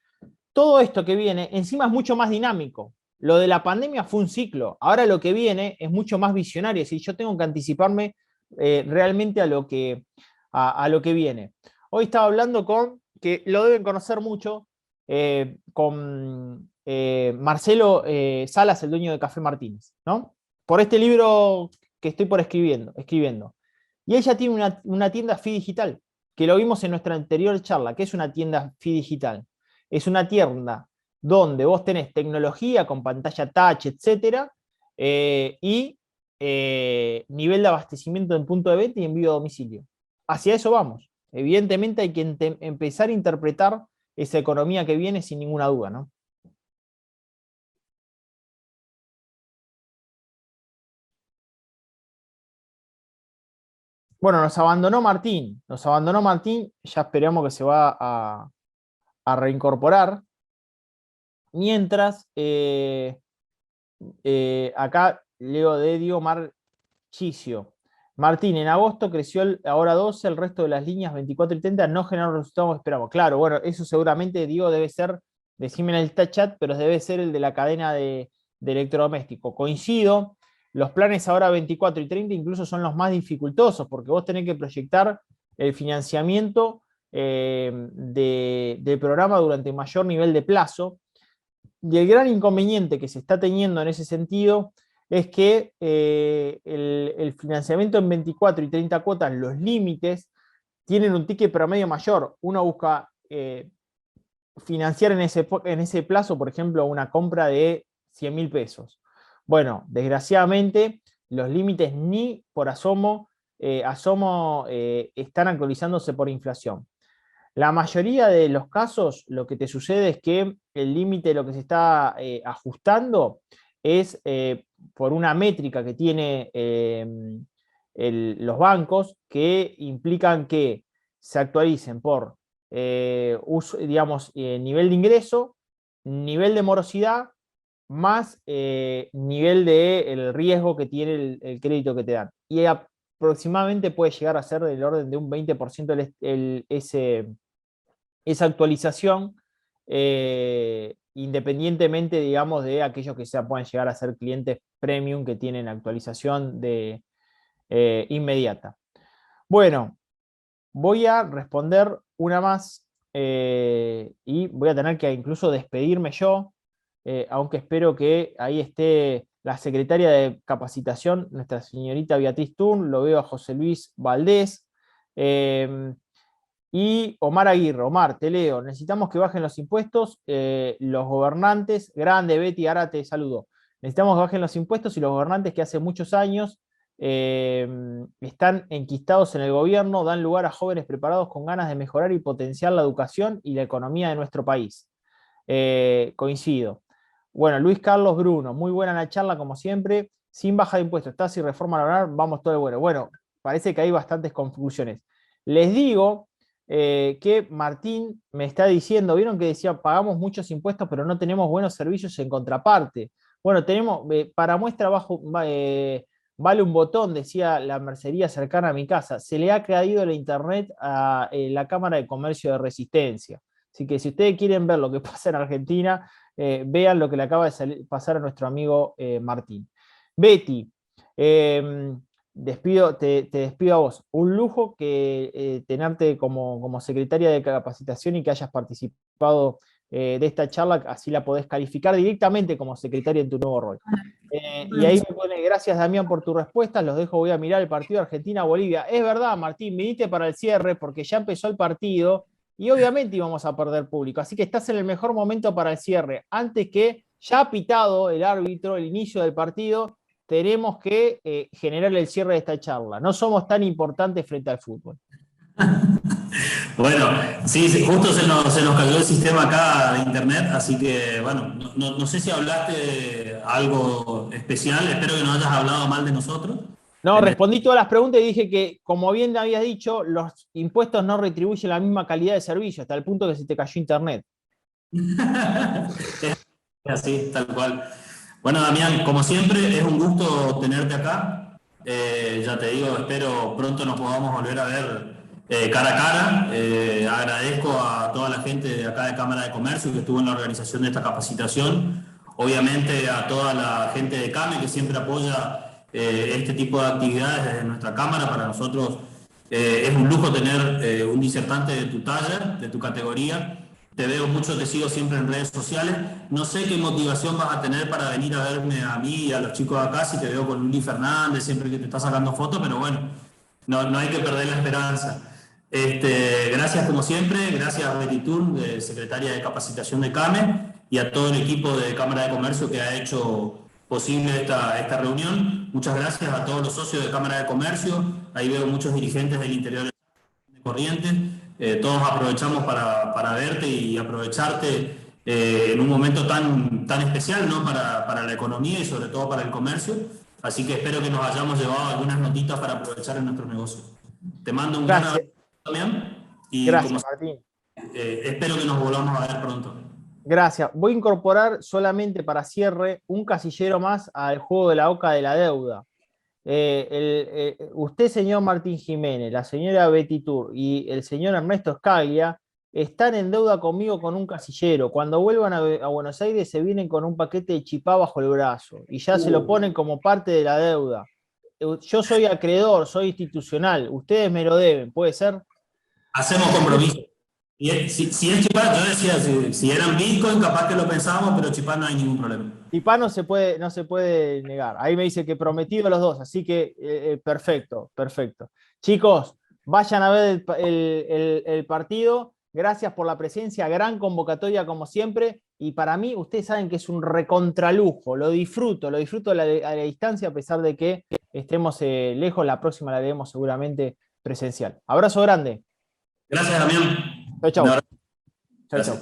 todo esto que viene, encima es mucho más dinámico. Lo de la pandemia fue un ciclo. Ahora lo que viene es mucho más visionario. Es decir, yo tengo que anticiparme realmente a lo que viene. Hoy estaba hablando que lo deben conocer mucho, con Marcelo Salas, el dueño de Café Martínez, ¿no? Por este libro que estoy por escribiendo. Y ella tiene una tienda Fi Digital, que lo vimos en nuestra anterior charla. ¿Qué es una tienda Fi Digital? Es una tienda donde vos tenés tecnología con pantalla touch, etcétera, y nivel de abastecimiento en punto de venta y envío a domicilio. Hacia eso vamos. Evidentemente hay que empezar a interpretar esa economía que viene sin ninguna duda, ¿no? Bueno, nos abandonó Martín, ya esperamos que se va a reincorporar. Mientras, acá leo de Diego Marchicio. Martín, en agosto creció ahora 12, el resto de las líneas 24 y 30 no generaron los resultados que esperamos. Claro, bueno, eso seguramente, Diego, debe ser, decime en el chat, pero debe ser el de la cadena de electrodoméstico. Coincido, los planes ahora 24 y 30 incluso son los más dificultosos, porque vos tenés que proyectar el financiamiento del programa durante mayor nivel de plazo. Y el gran inconveniente que se está teniendo en ese sentido es que el financiamiento en 24 y 30 cuotas, los límites, tienen un ticket promedio mayor. Uno busca financiar en ese plazo, por ejemplo, una compra de 100.000 pesos. Bueno, desgraciadamente, los límites ni por asomo están actualizándose por inflación. La mayoría de los casos, lo que te sucede es que el límite, lo que se está ajustando, es por una métrica que tiene los bancos que implican que se actualicen por digamos, nivel de ingreso, nivel de morosidad, más nivel de el riesgo que tiene el crédito que te dan. Y aproximadamente puede llegar a ser del orden de un 20% esa actualización, independientemente, digamos, de aquellos que puedan llegar a ser clientes premium que tienen actualización inmediata. Bueno, voy a responder una más y voy a tener que incluso despedirme yo, aunque espero que ahí esté la secretaria de capacitación, nuestra señorita Beatriz Turn, lo veo a José Luis Valdés, y Omar Aguirre. Omar, te leo, necesitamos que bajen los impuestos, los gobernantes, grande Betty, ahora te saludo, necesitamos que bajen los impuestos y los gobernantes que hace muchos años están enquistados en el gobierno, dan lugar a jóvenes preparados con ganas de mejorar y potenciar la educación y la economía de nuestro país. Coincido. Bueno, Luis Carlos Bruno, muy buena la charla como siempre, sin baja de impuestos, tasas y reforma laboral, vamos todo de bueno. Bueno, parece que hay bastantes confusiones. Les digo que Martín me está diciendo, vieron que decía, pagamos muchos impuestos, pero no tenemos buenos servicios en contraparte. Bueno, tenemos, para muestra vale un botón, decía la mercería cercana a mi casa. Se le ha caído la internet a la Cámara de Comercio de Resistencia. Así que si ustedes quieren ver lo que pasa en Argentina, vean lo que le acaba de pasar a nuestro amigo Martín. Betty, te despido a vos. Un lujo que tenerte como secretaria de capacitación y que hayas participado de esta charla, así la podés calificar directamente como secretaria en tu nuevo rol. Y ahí me pone, gracias Damián por tu respuesta, los dejo, voy a mirar el partido de Argentina-Bolivia. Es verdad, Martín, viniste para el cierre porque ya empezó el partido y obviamente íbamos a perder público, así que estás en el mejor momento para el cierre. Antes que ya ha pitado el árbitro el inicio del partido, tenemos que generar el cierre de esta charla. No somos tan importantes frente al fútbol. Bueno, sí, justo se nos cayó el sistema acá de internet, así que, bueno, no sé si hablaste de algo especial, espero que no hayas hablado mal de nosotros. No, respondí todas las preguntas y dije que, como bien habías dicho, los impuestos no retribuyen la misma calidad de servicio, hasta el punto que se te cayó internet. Así, tal cual. Bueno, Damián, como siempre, es un gusto tenerte acá. Ya te digo, espero pronto nos podamos volver a ver cara a cara. Agradezco a toda la gente de acá de Cámara de Comercio que estuvo en la organización de esta capacitación. Obviamente a toda la gente de CAME que siempre apoya este tipo de actividades desde nuestra Cámara. Para nosotros es un lujo tener un disertante de tu talla, de tu categoría. Te veo mucho, te sigo siempre en redes sociales. No sé qué motivación vas a tener para venir a verme a mí y a los chicos de acá, si te veo con Luli Fernández, siempre que te está sacando fotos, pero bueno, no hay que perder la esperanza. Gracias como siempre, gracias a Betty Turn, secretaria de capacitación de CAME, y a todo el equipo de Cámara de Comercio que ha hecho posible esta reunión. Muchas gracias a todos los socios de Cámara de Comercio. Ahí veo muchos dirigentes del interior de Corrientes. Todos aprovechamos para verte y aprovecharte en un momento tan especial, ¿no? para la economía y sobre todo para el comercio. Así que espero que nos hayamos llevado algunas notitas para aprovechar en nuestro negocio. Te mando un gran abrazo también y gracias, Martín. Espero que nos volvamos a ver pronto. Gracias. Voy a incorporar solamente para cierre un casillero más al juego de la oca de la deuda. Usted, señor Martín Jiménez, la señora Betty Tur y el señor Ernesto Scaglia están en deuda conmigo con un casillero. Cuando vuelvan a Buenos Aires se vienen con un paquete de chipá bajo el brazo y ya se lo ponen como parte de la deuda. Yo soy acreedor, soy institucional, ustedes me lo deben, ¿puede ser? Hacemos compromiso. Si es chipá, yo decía, si eran Bitcoin, capaz que lo pensábamos, pero chipá no hay ningún problema. Chipá no se puede negar. Ahí me dice que prometido los dos, así que perfecto, perfecto. Chicos, vayan a ver el partido. Gracias por la presencia, gran convocatoria como siempre. Y para mí, ustedes saben que es un recontralujo. Lo disfruto a la distancia, a pesar de que estemos lejos. La próxima la veremos seguramente presencial. Abrazo grande. Gracias, Damián. Chau, chau. Chau, chau.